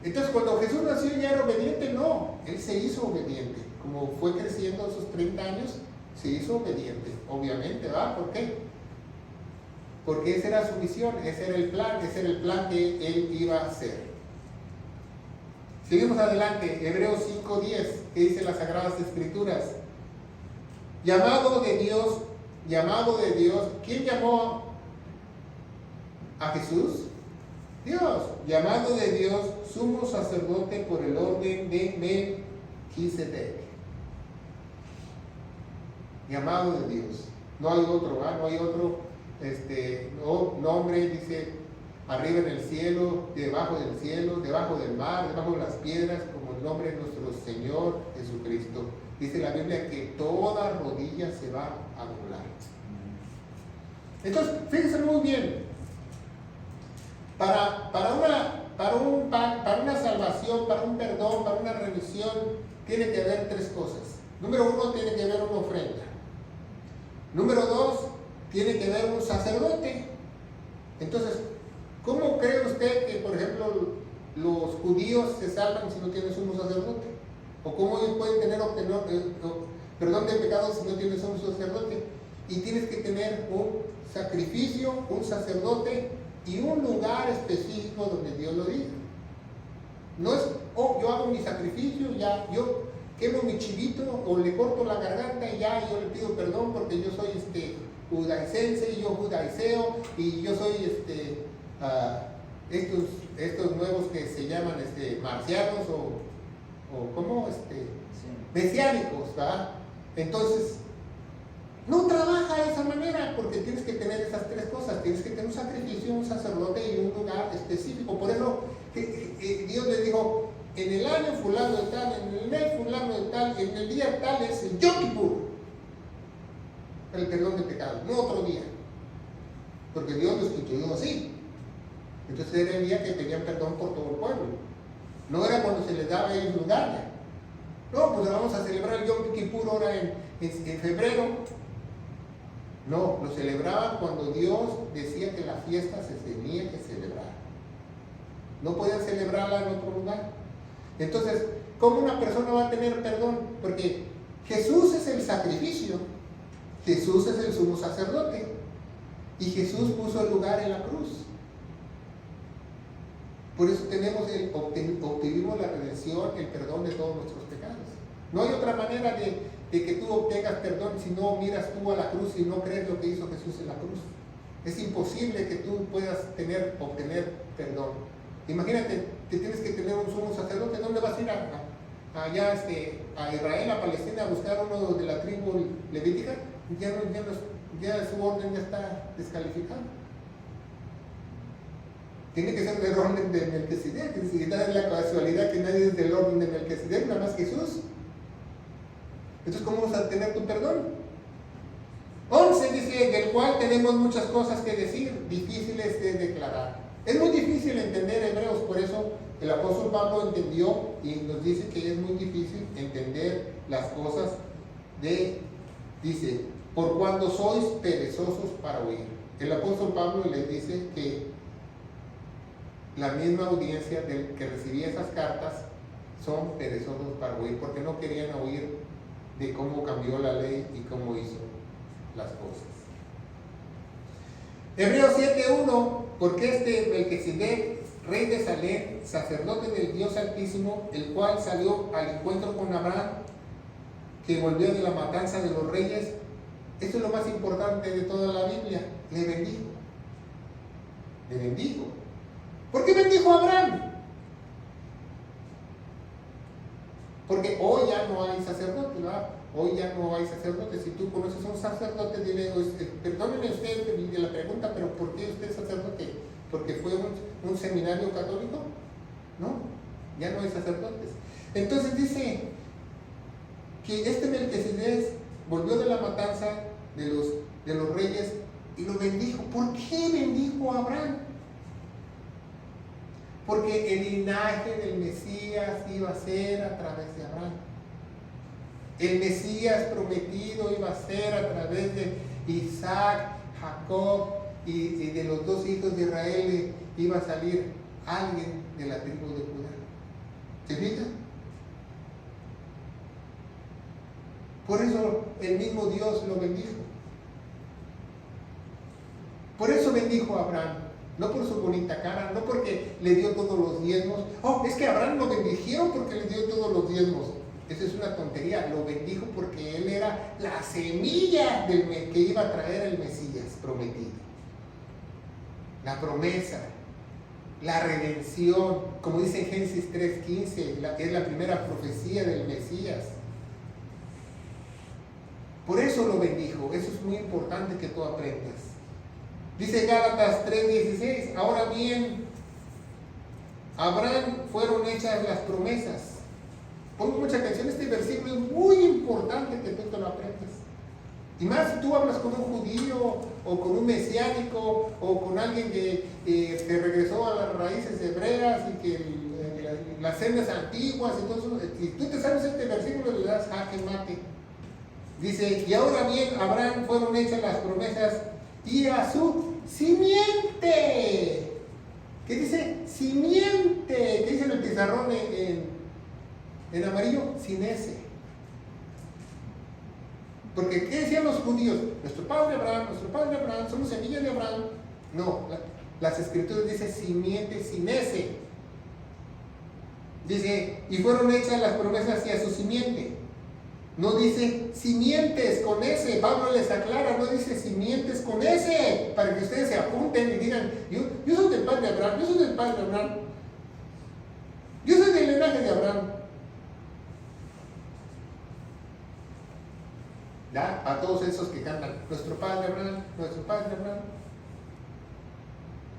Entonces, cuando Jesús nació, ¿ya era obediente? No, él se hizo obediente. Como fue creciendo esos 30 años, se hizo obediente, obviamente, ¿va? ¿Por qué? Porque esa era su misión, ese era el plan que él iba a hacer. Seguimos adelante, Hebreos 5:10, que dice las Sagradas Escrituras. Llamado de Dios, ¿quién llamó a Jesús? Dios. Llamado de Dios, sumo sacerdote por el orden de Melquisedec. Llamado de Dios. No hay otro, ¿va? No hay otro nombre, dice, arriba en el cielo, debajo del mar, debajo de las piedras, como el nombre de nuestro Señor Jesucristo. Dice la Biblia que toda rodilla se va a doblar. Entonces, fíjense muy bien, para una salvación, para un perdón, para una remisión, tiene que haber tres cosas. Número uno, tiene que haber una ofrenda. Número dos, tiene que haber un sacerdote. Entonces, ¿cómo cree usted que, por ejemplo, los judíos se salvan si no tienen sumo sacerdote? ¿O cómo ellos pueden tener perdón de pecados si no tienen sumo sacerdote? Y tienes que tener un sacrificio, un sacerdote y un lugar específico donde Dios lo diga. No es, yo hago mi sacrificio, ya, yo quemo mi chivito o le corto la garganta y ya, yo le pido perdón porque yo soy judaicense y yo judaiceo y yo soy estos nuevos que se llaman marcianos o ¿cómo? Mesiánicos, ¿verdad? Entonces, no trabaja de esa manera porque tienes que tener esas tres cosas. Tienes que tener un sacrificio, un sacerdote y un lugar específico. Por eso Dios les dijo, en el año fulano de tal, en el mes fulano de tal, en el día tal es el Yom Kippur, el perdón de pecados, no otro día. Porque Dios lo instituyó así. Entonces era el día que pedían perdón por todo el pueblo. No era cuando se les daba a ellos lugar. No, pues vamos a celebrar el Yom Kippur ahora en febrero. No, lo celebraban cuando Dios decía que la fiesta se tenía que celebrar. No podían celebrarla en otro lugar. Entonces, ¿cómo una persona va a tener perdón? Porque Jesús es el sacrificio, Jesús es el sumo sacerdote y Jesús puso el lugar en la cruz. Por eso obtuvimos la redención, el perdón de todos nuestros pecados. No hay otra manera de que tú obtengas perdón si no miras tú a la cruz y no crees lo que hizo Jesús en la cruz. Es imposible que tú puedas obtener perdón. Imagínate que tienes que tener un sumo sacerdote. ¿Dónde vas a ir? Allá a Israel, a Palestina, a buscar uno de la tribu levítica. Ya su orden ya está descalificado. Tiene que ser del orden de Melquisedec. Si da la casualidad que nadie es del orden de Melquisedec, nada más Jesús. Entonces, ¿cómo vas a tener tu perdón? 11 dice, del cual tenemos muchas cosas que decir, difíciles de declarar. Es muy difícil entender Hebreos, por eso el apóstol Pablo entendió y nos dice que es muy difícil entender las cosas dice, por cuando sois perezosos para oír. El apóstol Pablo les dice que la misma audiencia que recibía esas cartas son perezosos para oír, porque no querían oír de cómo cambió la ley y cómo hizo las cosas. Hebreos 7:1, porque Melquisedec, rey de Salem, sacerdote del Dios Altísimo, el cual salió al encuentro con Abraham, que volvió de la matanza de los reyes, esto es lo más importante de toda la Biblia, le bendijo. Le bendijo. ¿Por qué bendijo a Abraham? Porque hoy ya no hay sacerdote, ¿verdad? Hoy ya no hay sacerdote. Si tú conoces a un sacerdote, dile, perdónenme usted de la pregunta, pero ¿por qué usted es sacerdote? ¿Porque fue un seminario católico? No, ya no hay sacerdotes. Entonces dice que Melquisedec volvió de la matanza de los reyes y lo bendijo. ¿Por qué bendijo a Abraham? Porque el linaje del Mesías iba a ser a través de Abraham. El Mesías prometido iba a ser a través de Isaac, Jacob y de los dos hijos de Israel iba a salir alguien de la tribu de Judá. ¿Se fijan? Por eso el mismo Dios lo bendijo. Por eso bendijo a Abraham. No por su bonita cara, no porque le dio todos los diezmos. Oh, es que a Abraham lo bendijeron porque le dio todos los diezmos. Esa es una tontería. Lo bendijo porque él era la semilla que iba a traer el Mesías prometido. La promesa, la redención, como dice en Génesis 3:15, es la primera profecía del Mesías. Por eso lo bendijo. Eso es muy importante que tú aprendas. Dice Gálatas 3:16, ahora bien, a Abraham fueron hechas las promesas. Pongo mucha atención, este versículo es muy importante que tú te lo aprendas. Y más si tú hablas con un judío, o con un mesiánico, o con alguien que regresó a las raíces hebreas y que las sendas antiguas, y todo eso, y tú te sabes este versículo, le das jaque mate. Dice, y ahora bien, a Abraham fueron hechas las promesas y a su simiente. ¿Qué dice? Simiente. ¿Qué dice en el pizarrón en amarillo? Sin ese. Porque ¿qué decían los judíos? Nuestro padre Abraham, somos semillas de Abraham. No, las escrituras dicen simiente sin ese. Dice, y fueron hechas las promesas y a su simiente. No dice simientes con ese. Pablo les aclara, no dice simientes con ese, para que ustedes se apunten y digan, yo soy del padre de Abraham, yo soy del padre de Abraham, yo soy del linaje de Abraham. ¿Ya? A todos esos que cantan, nuestro padre Abraham, nuestro padre Abraham.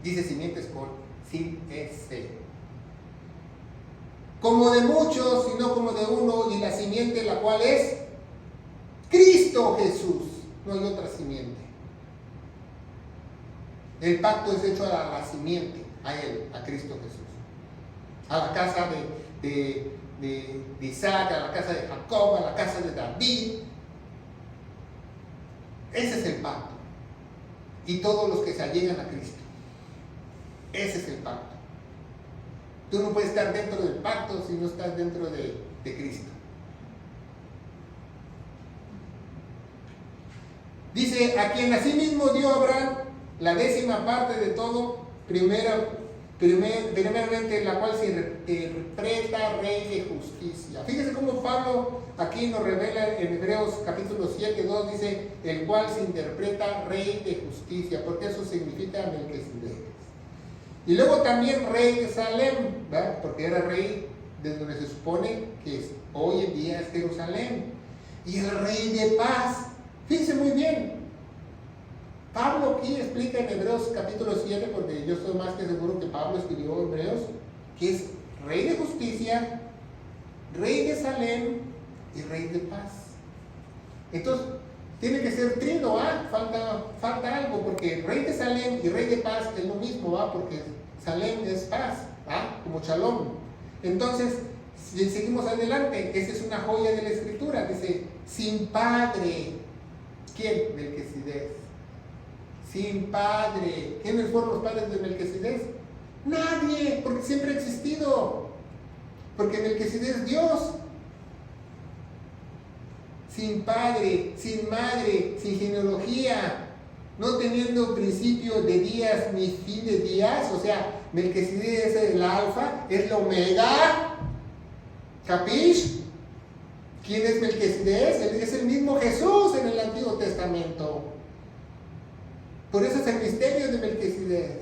Dice simientes sin ese. Como de muchos y no como de uno, y la simiente la cual es Cristo Jesús. No hay otra simiente. El pacto es hecho a la simiente, a Él, a Cristo Jesús. A la casa de Isaac, a la casa de Jacob, a la casa de David. Ese es el pacto. Y todos los que se allegan a Cristo. Ese es el pacto. Tú no puedes estar dentro del pacto si no estás dentro de Cristo. Dice, a quien asimismo dio Abraham la 10ª parte de todo, primeramente la cual se interpreta rey de justicia. Fíjese cómo Pablo aquí nos revela en Hebreos capítulo 7:2, dice, el cual se interpreta rey de justicia, porque eso significa Melquisedec. Y luego también rey de Salem, ¿verdad? Porque era rey de donde se supone que hoy en día es Jerusalén. Y el rey de paz. Fíjense muy bien. Pablo aquí explica en Hebreos capítulo 7, porque yo estoy más que seguro que Pablo escribió Hebreos, que es rey de justicia, rey de Salem y rey de paz. Entonces, tiene que ser trino, falta algo, porque rey de Salem y rey de paz es lo mismo, porque Salem es paz, como Shalom. Entonces, si seguimos adelante, esa es una joya de la escritura, dice, sin padre. ¿Quién? Melquisedec. Sin padre. ¿Quiénes fueron los padres de Melquisedec? Nadie, porque siempre ha existido. Porque Melquisedec es Dios. Sin padre, sin madre, sin genealogía, no teniendo principio de días ni fin de días. O sea, Melquisedec es el alfa, es la omega. ¿Capish? ¿Quién es Melquisedec? Es el mismo Jesús en el Antiguo Testamento. Por eso es el misterio de Melquisedec.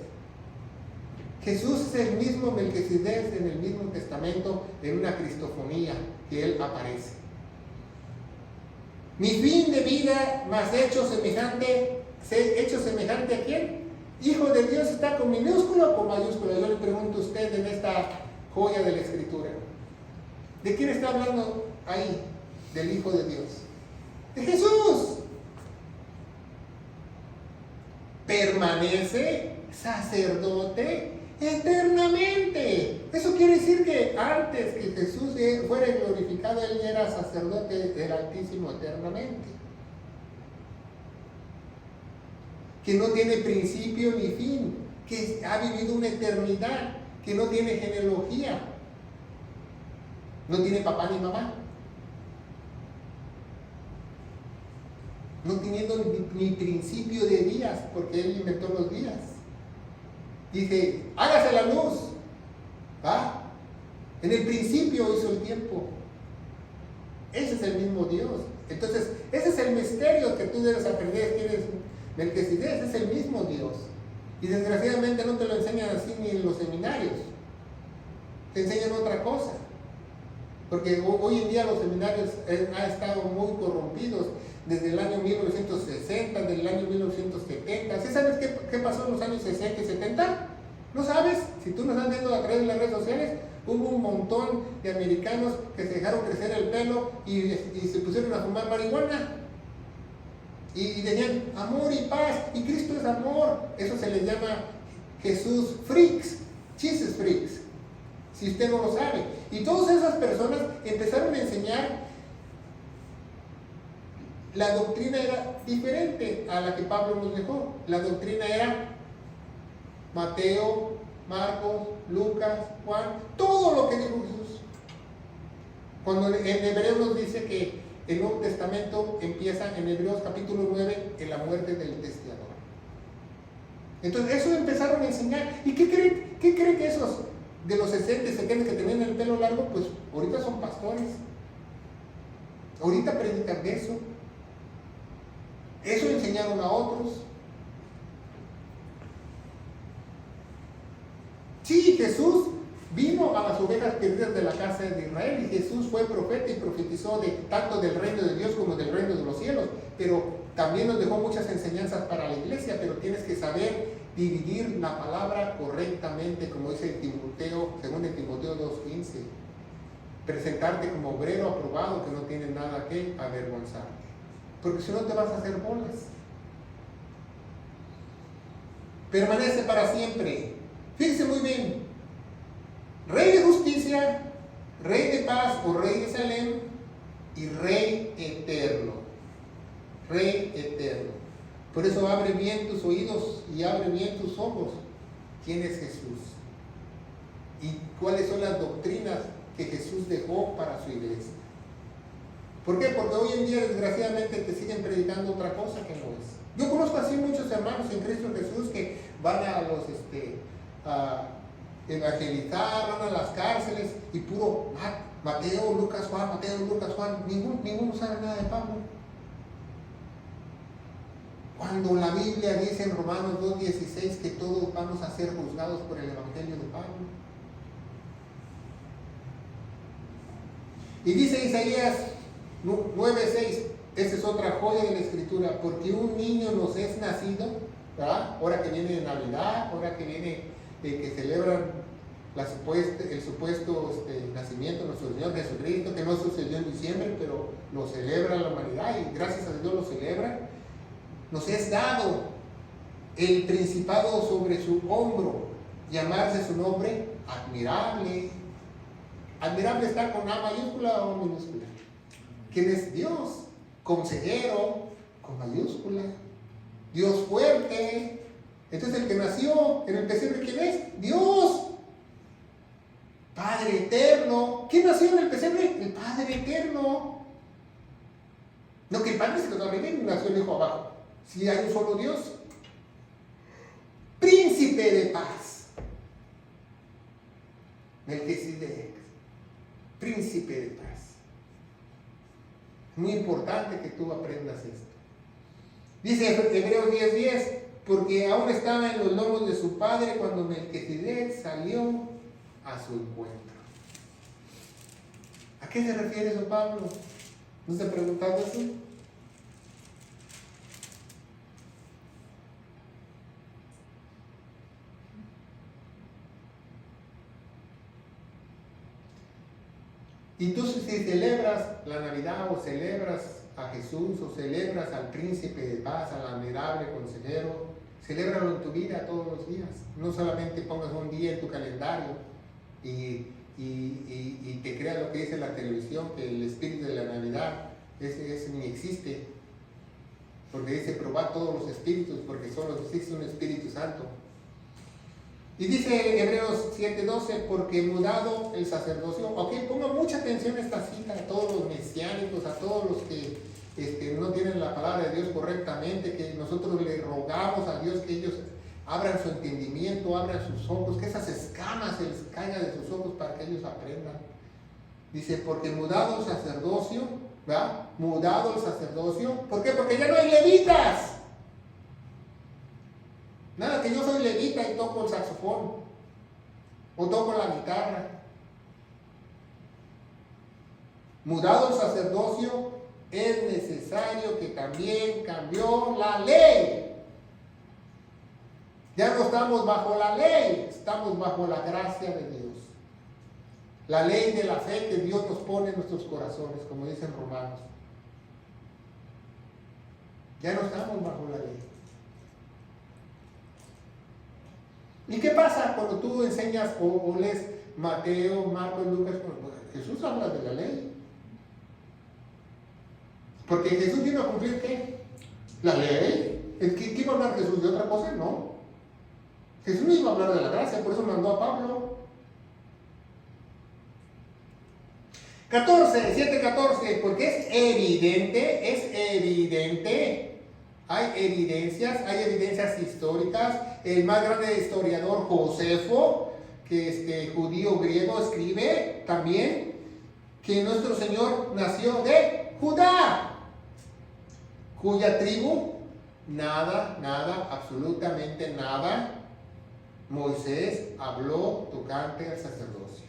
Jesús es el mismo Melquisedec en el mismo Testamento, en una cristofonía que él aparece. Mi fin de vida, más hecho semejante ¿a quién? Hijo de Dios, ¿está con minúscula o con mayúscula? Yo le pregunto a usted en esta joya de la Escritura. ¿De quién está hablando ahí? Del Hijo de Dios. De Jesús. Permanece sacerdote eternamente. Eso quiere decir que antes que Jesús fuera glorificado, él era sacerdote del Altísimo eternamente. Que no tiene principio ni fin, que ha vivido una eternidad, que no tiene genealogía, no tiene papá ni mamá, no teniendo ni principio de días, porque él inventó los días. Dice, hágase la luz. En el principio hizo el tiempo. Ese es el mismo Dios. Entonces, ese es el misterio que tú debes aprender. ¿Quién es Melquisedec? Es el mismo Dios. Y desgraciadamente no te lo enseñan así ni en los seminarios. Te enseñan otra cosa. Porque hoy en día los seminarios han estado muy corrompidos desde el año 1960, desde el año 1970. ¿Sí sabes qué pasó en los años 60 y 70? ¿No sabes? Si tú nos estás viendo a través de las redes sociales, hubo un montón de americanos que se dejaron crecer el pelo y se pusieron a fumar marihuana. Y decían amor y paz, y Cristo es amor. Eso se les llama Jesús freaks, Jesus freaks, si usted no lo sabe. Y todas esas personas empezaron a enseñar. La doctrina era diferente a la que Pablo nos dejó. La doctrina era Mateo, Marcos, Lucas, Juan, todo lo que dijo Jesús. Cuando en Hebreos nos dice que el Nuevo Testamento empieza en Hebreos capítulo 9 en la muerte del testiador. Entonces eso empezaron a enseñar. ¿Y qué creen que esos de los 60 y 70 que tenían el pelo largo, pues ahorita son pastores? Ahorita predican de eso. Eso enseñaron a otros. Sí, Jesús vino a las ovejas perdidas de la casa de Israel, y Jesús fue profeta y profetizó tanto del reino de Dios como del reino de los cielos, pero también nos dejó muchas enseñanzas para la iglesia. Pero tienes que saber dividir la palabra correctamente, como dice Timoteo, según en Timoteo 2:15. Presentarte como obrero aprobado, que no tiene nada que avergonzarte, porque si no te vas a hacer bolas. Permanece para siempre. Fíjense muy bien. Rey de justicia, rey de paz o rey de Salem, y rey eterno. Rey eterno. Por eso abre bien tus oídos y abre bien tus ojos. ¿Quién es Jesús? ¿Y cuáles son las doctrinas que Jesús dejó para su iglesia? ¿Por qué? Porque hoy en día desgraciadamente te siguen predicando otra cosa que no es. Yo conozco así muchos hermanos en Cristo Jesús que van a los a evangelizar, van a las cárceles y puro Mateo, Lucas, Juan, Mateo, Lucas, Juan. Ninguno sabe nada de Pablo. Cuando la Biblia dice en Romanos 2:16 que todos vamos a ser juzgados por el evangelio de Pablo. Y dice Isaías 9:6, esa es otra joya de la escritura, porque un niño nos es nacido, ¿verdad? Ahora que viene de Navidad, ahora que viene de que celebran el supuesto nacimiento de nuestro Señor Jesucristo, que no sucedió en diciembre, pero lo celebra la humanidad y gracias a Dios lo celebra. Nos es dado el principado sobre su hombro, llamarse su nombre admirable. Admirable está con A mayúscula o minúscula. ¿Quién es Dios? Consejero, con mayúscula. Dios fuerte. Entonces el que nació en el pesebre, ¿quién es? Dios. Padre eterno. ¿Quién nació en el pesebre? El Padre eterno. No que el Padre se quedó arriba y nació el Hijo abajo. Si hay un solo Dios. Príncipe de paz. Melquisedec. Príncipe de paz. Muy importante que tú aprendas esto. Dice Hebreos 10:10, porque aún estaba en los lomos de su padre cuando Melquisedec salió a su encuentro. ¿A qué se refiere eso, Pablo? ¿No se ha preguntado eso? Y tú si celebras la Navidad o celebras a Jesús o celebras al príncipe de paz, al admirable consejero, celébralo en tu vida todos los días. No solamente pongas un día en tu calendario y te creas lo que dice la televisión, que el espíritu de la Navidad ese ni existe. Porque dice, probad todos los espíritus, porque solo existe un Espíritu Santo. Y dice Hebreos 7:12, porque mudado el sacerdocio. Ok, ponga mucha atención a esta cita, a todos los mesiánicos, a todos los que no tienen la palabra de Dios correctamente, que nosotros le rogamos a Dios que ellos abran su entendimiento, abran sus ojos, que esas escamas se les caigan de sus ojos para que ellos aprendan. Dice, porque mudado el sacerdocio, ¿verdad? Mudado el sacerdocio. ¿Por qué? Porque ya no hay levitas. Nada que yo soy levita y toco el saxofón o toco la guitarra. Mudado el sacerdocio, es necesario que también cambió la ley. Ya no estamos bajo la ley, estamos bajo la gracia de Dios. La ley de la fe que Dios nos pone en nuestros corazones, como dicen Romanos. Ya no estamos bajo la ley. ¿Y qué pasa cuando tú enseñas o lees Mateo, Marcos, Lucas? Jesús habla de la ley. Porque Jesús vino a cumplir ¿qué? La ley. ¿Qué iba a hablar Jesús de otra cosa? No. Jesús no iba a hablar de la gracia, por eso mandó a Pablo. 7:14, porque es evidente. Hay evidencias históricas. El más grande historiador, Josefo, que es judío griego, escribe también que nuestro Señor nació de Judá, cuya tribu, nada, absolutamente nada, Moisés habló tocante al sacerdocio.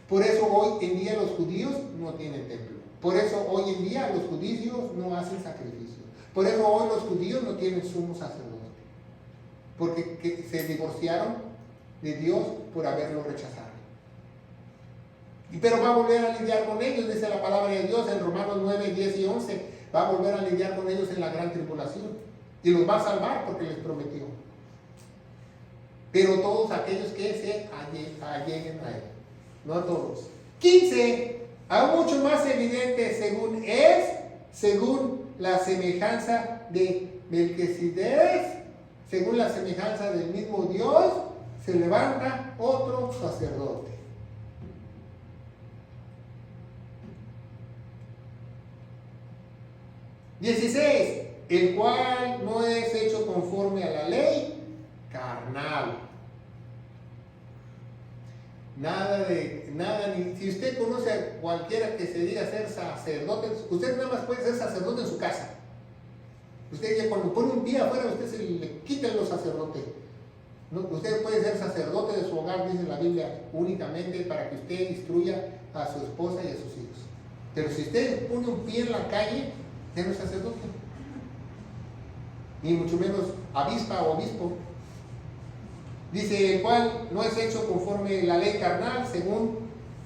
Por eso hoy en día los judíos no tienen templo. Por eso hoy en día los judíos no hacen sacrificios. Por eso hoy los judíos no tienen sumo sacerdote. Porque se divorciaron de Dios por haberlo rechazado. Pero va a volver a lidiar con ellos, dice la palabra de Dios en Romanos 9, 10 y 11. Va a volver a lidiar con ellos en la gran tribulación. Y los va a salvar porque les prometió. Pero todos aquellos que se alleguen a él. No a todos. 15. Aún mucho más evidente según la semejanza de Melquisedec, según la semejanza del mismo Dios, se levanta otro sacerdote. El cual no es hecho conforme a la ley carnal. Si usted conoce a cualquiera que se diga ser sacerdote, usted nada más puede ser sacerdote en su casa. Usted ya cuando pone un pie afuera, usted se le quita los sacerdotes. No, usted puede ser sacerdote de su hogar, dice la Biblia, únicamente para que usted instruya a su esposa y a sus hijos. Pero si usted pone un pie en la calle, ya no es sacerdote. ni mucho menos avispa o obispo. Dice, el cual no es hecho conforme la ley carnal, según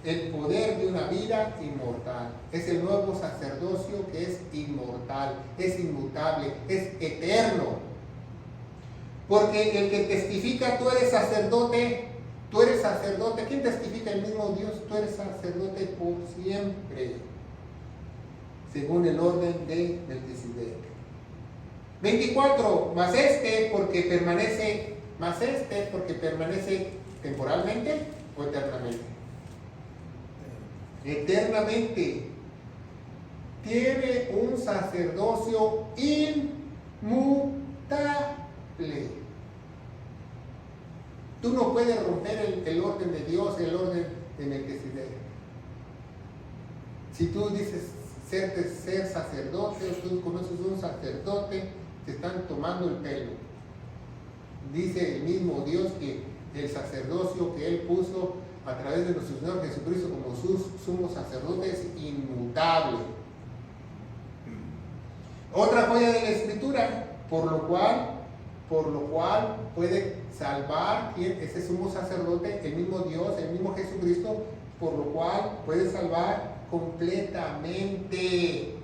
el poder de una vida inmortal. Es el nuevo sacerdocio que es inmortal, es inmutable, es eterno. Porque el que testifica, tú eres sacerdote. ¿Quién testifica? El mismo Dios. Tú eres sacerdote por siempre, según el orden de Melquisedec. 24. Mas este porque permanece temporalmente o eternamente. Eternamente. Tiene un sacerdocio inmutable. Tú no puedes romper el orden de Dios, el orden de Melquisedec. Si tú dices ser sacerdote, o tú conoces un sacerdote, te están tomando el pelo. Dice el mismo Dios que el sacerdocio que Él puso a través de nuestro Señor Jesucristo como sumo sacerdote es inmutable. Otra joya de la Escritura, por lo cual puede salvar, ese sumo sacerdote, el mismo Dios, el mismo Jesucristo, por lo cual puede salvar completamente.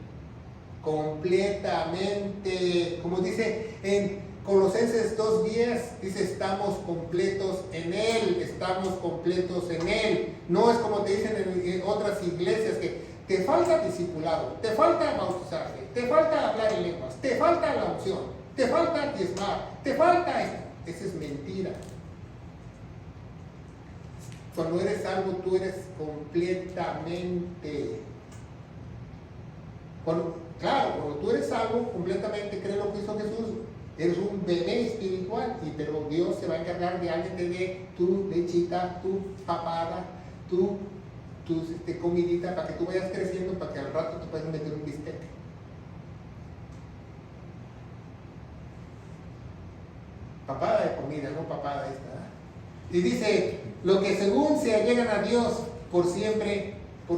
Como dice en Colosenses 2:10, dice, estamos completos en Él. No es como te dicen en otras iglesias que te falta discipulado, te falta bautizarte, te falta hablar en lenguas, te falta la unción, te falta diezmar, te falta esto. Esa es mentira. Cuando eres salvo, tú eres completamente. Cuando tú eres salvo completamente, crees lo que hizo Jesús, eres un bebé espiritual, pero Dios se va a encargar de alguien te dé tu lechita, tu papada, tu comidita para que tú vayas creciendo, para que al rato te puedas meter un bistec. Papada de comida, no papada esta. Y dice, lo que según se allegan a Dios por siempre. Eso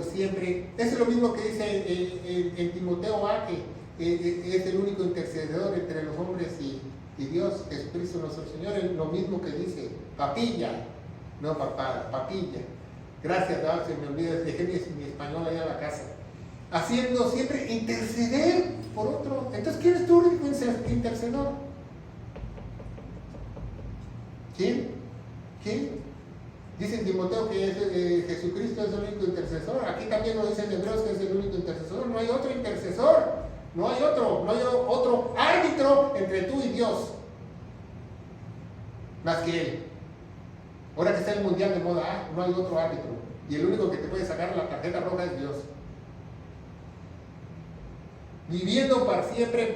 es lo mismo que dice en Timoteo A, que es el único intercedor entre los hombres y Dios, Jesucristo nuestro Señor. Es lo mismo que dice papilla, no papada, papilla. Gracias, se me olvida, dejé mi español allá en la casa. Haciendo siempre interceder por otro. Entonces, ¿quién es tu único intercedor? ¿Quién? Dice en Timoteo que Jesucristo es el único intercesor. Aquí también lo dice en Hebreos que es el único intercesor. No hay otro intercesor. No hay otro árbitro entre tú y Dios. Más que Él. Ahora que está el mundial de moda, no hay otro árbitro. Y el único que te puede sacar la tarjeta roja es Dios. Pidiendo para siempre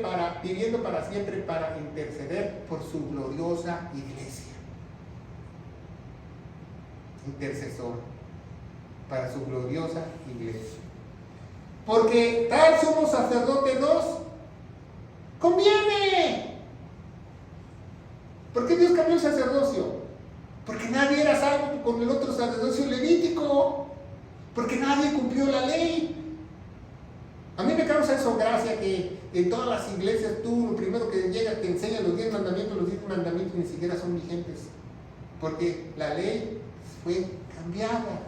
para interceder por su gloriosa iglesia. Intercesor para su gloriosa iglesia. Porque tal sumo sacerdote nos conviene. ¿Por qué Dios cambió el sacerdocio? Porque nadie era salvo con el otro sacerdocio levítico. Porque nadie cumplió la ley. A mí me causa eso gracia que en todas las iglesias tú lo primero que llegas te enseñan los 10 mandamientos. Los 10 mandamientos ni siquiera son vigentes. Porque la ley fue cambiada.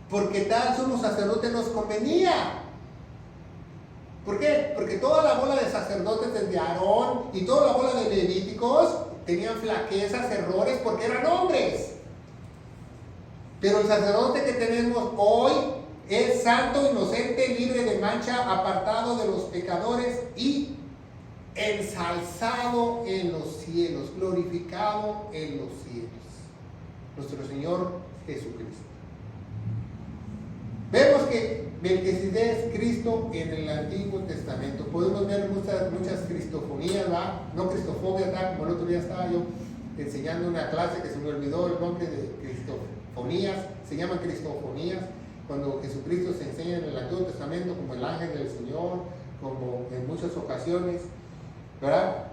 Porque tal sumo sacerdote nos convenía. ¿Por qué? Porque toda la bola de sacerdotes desde Aarón y toda la bola de levíticos tenían flaquezas, errores, porque eran hombres. Pero el sacerdote que tenemos hoy es santo, inocente, libre de mancha, apartado de los pecadores y ensalzado en los cielos, glorificado en los cielos. Nuestro Señor Jesucristo. Vemos que Melquisedec es Cristo en el Antiguo Testamento. Podemos ver muchas cristofonías, ¿verdad? No cristofobias, ¿verdad? Como el otro día estaba yo enseñando una clase que se me olvidó el nombre de cristofonías. Se llaman cristofonías cuando Jesucristo se enseña en el Antiguo Testamento como el ángel del Señor, como en muchas ocasiones, ¿verdad?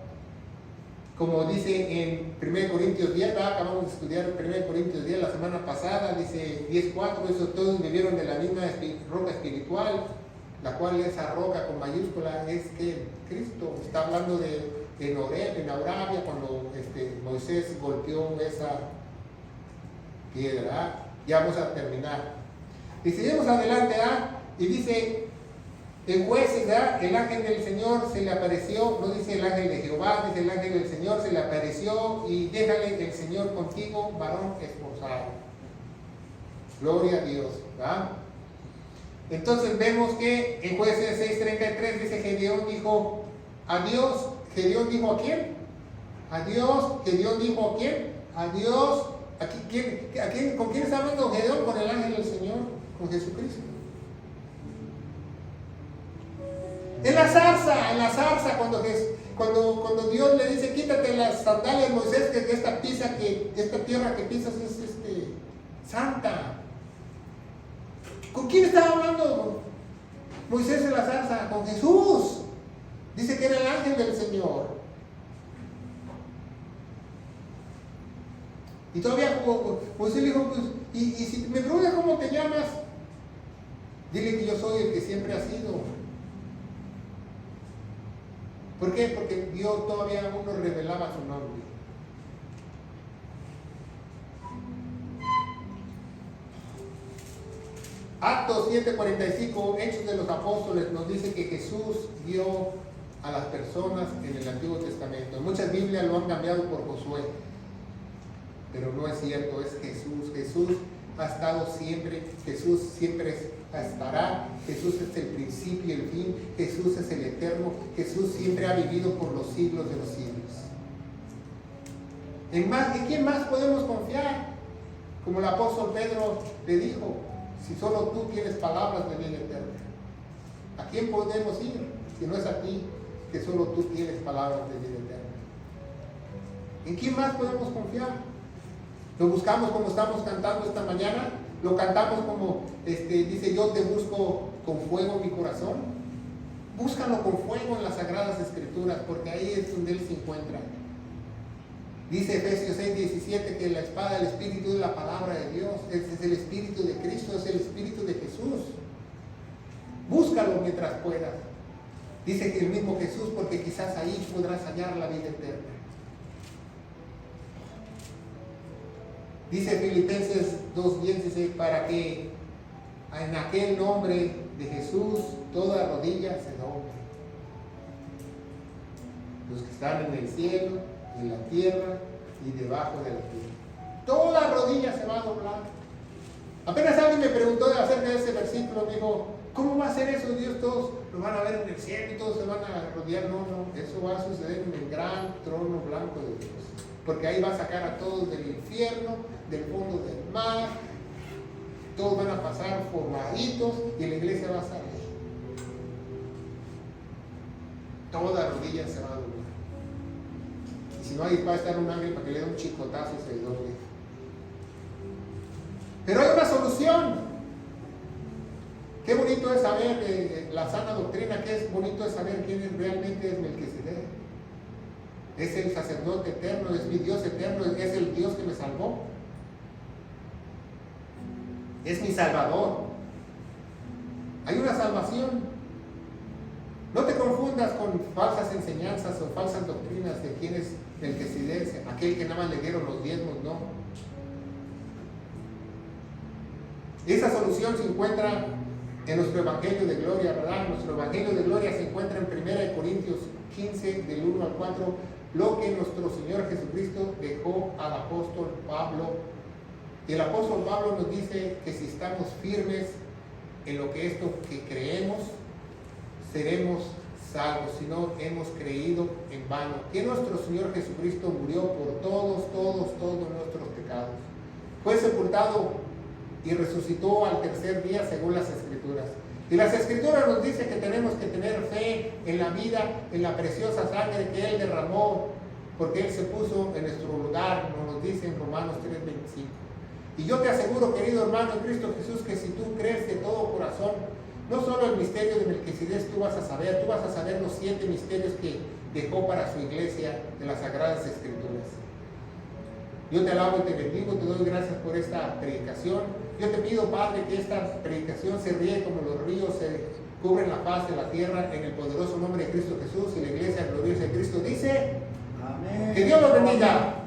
Como dice en 1 Corintios 10, ¿verdad? Acabamos de estudiar 1 Corintios 10 la semana pasada, dice 10:4, eso todos vivieron de la misma roca espiritual, la cual esa roca con mayúscula es que Cristo está hablando de en Horeb, en Arabia, cuando Moisés golpeó esa piedra. Ya vamos a terminar. Y seguimos adelante, y dice en Jueces, el ángel del Señor se le apareció, no dice el ángel de Jehová, dice el ángel del Señor se le apareció y déjale el Señor contigo, varón esforzado. Gloria a Dios, ¿verdad? Entonces vemos que en Jueces 6:33 dice Gedeón dijo a Dios. ¿Gedeón dijo a quién? A Dios. ¿Gedeón dijo a quién? A Dios. ¿Con quién está hablando Gedeón? Con el ángel del Señor, con Jesucristo. En la zarza, cuando Dios le dice, quítate las sandalias, Moisés, que esta tierra que pisas es santa. ¿Con quién estaba hablando Moisés en la zarza? Con Jesús. Dice que era el ángel del Señor. Y todavía Moisés le dijo, pues, y si me preguntas cómo te llamas, dile que yo soy el que siempre ha sido. ¿Por qué? Porque Dios todavía aún no revelaba su nombre. Actos 7:45, Hechos de los Apóstoles, nos dice que Jesús dio a las personas en el Antiguo Testamento. En muchas Biblias lo han cambiado por Josué, pero no es cierto, es Jesús. Jesús ha estado siempre, Jesús siempre estará, Jesús es el principio y el fin, Jesús es el eterno, Jesús siempre ha vivido por los siglos de los siglos. ¿En quién más podemos confiar? Como el apóstol Pedro le dijo, si solo tú tienes palabras de vida eterna, ¿a quién podemos ir si no es a ti, que solo tú tienes palabras de vida eterna? ¿En quién más podemos confiar? Lo buscamos como estamos cantando esta mañana, lo cantamos como dice, yo te busco con fuego en mi corazón. Búscalo con fuego en las Sagradas Escrituras, porque ahí es donde Él se encuentra. Dice Efesios 6:17 que la espada del Espíritu es la palabra de Dios, es el Espíritu de Cristo, es el Espíritu de Jesús. Búscalo mientras puedas. Dice que el mismo Jesús, porque quizás ahí podrás hallar la vida eterna. Dice Filipenses 2:10, dice, para que en aquel nombre de Jesús toda rodilla se doble. Los que están en el cielo, en la tierra y debajo de la tierra. Toda rodilla se va a doblar. Apenas alguien me preguntó acerca de ese versículo, me dijo, ¿cómo va a ser eso? Dios, todos lo van a ver en el cielo y todos se van a rodear. No, eso va a suceder en el gran trono blanco de Dios. Porque ahí va a sacar a todos del infierno, del fondo del mar. Todos van a pasar formaditos y la iglesia va a salir. Toda rodilla se va a doblar. Y si no, ahí va a estar un ángel para que le dé un chicotazo y se doble. Pero hay una solución. Qué bonito es saber la sana doctrina, qué es bonito es saber quién realmente es Melquisedec. Es el sacerdote eterno, es mi Dios eterno, es el Dios que me salvó. Es mi Salvador. Hay una salvación. No te confundas con falsas enseñanzas o falsas doctrinas de quién es Melquisedec, aquel que nada más le dieron los diezmos, no. Esa solución se encuentra en nuestro Evangelio de Gloria, ¿verdad? Nuestro Evangelio de Gloria se encuentra en 1 Corintios 15, del 1 al 4, lo que nuestro Señor Jesucristo dejó al apóstol Pablo. Y el apóstol Pablo nos dice que si estamos firmes en lo que esto que creemos, seremos salvos. Si no hemos creído en vano, que nuestro Señor Jesucristo murió por todos nuestros pecados. Fue sepultado y resucitó al tercer día según las Escrituras. Y las Escrituras nos dicen que tenemos que tener fe en la vida, en la preciosa sangre que Él derramó, porque Él se puso en nuestro lugar, nos dice en Romanos 3:25. Y yo te aseguro, querido hermano en Cristo Jesús, que si tú crees de todo corazón, no solo el misterio de Melquisedec tú vas a saber los 7 misterios que dejó para su iglesia de las Sagradas Escrituras. Yo te alabo y te bendigo, te doy gracias por esta predicación. Yo te pido, Padre, que esta predicación se riegue como los ríos, cubren la faz de la tierra en el poderoso nombre de Cristo Jesús, y la iglesia gloriosa de Cristo dice,
Amén.
que Dios los bendiga.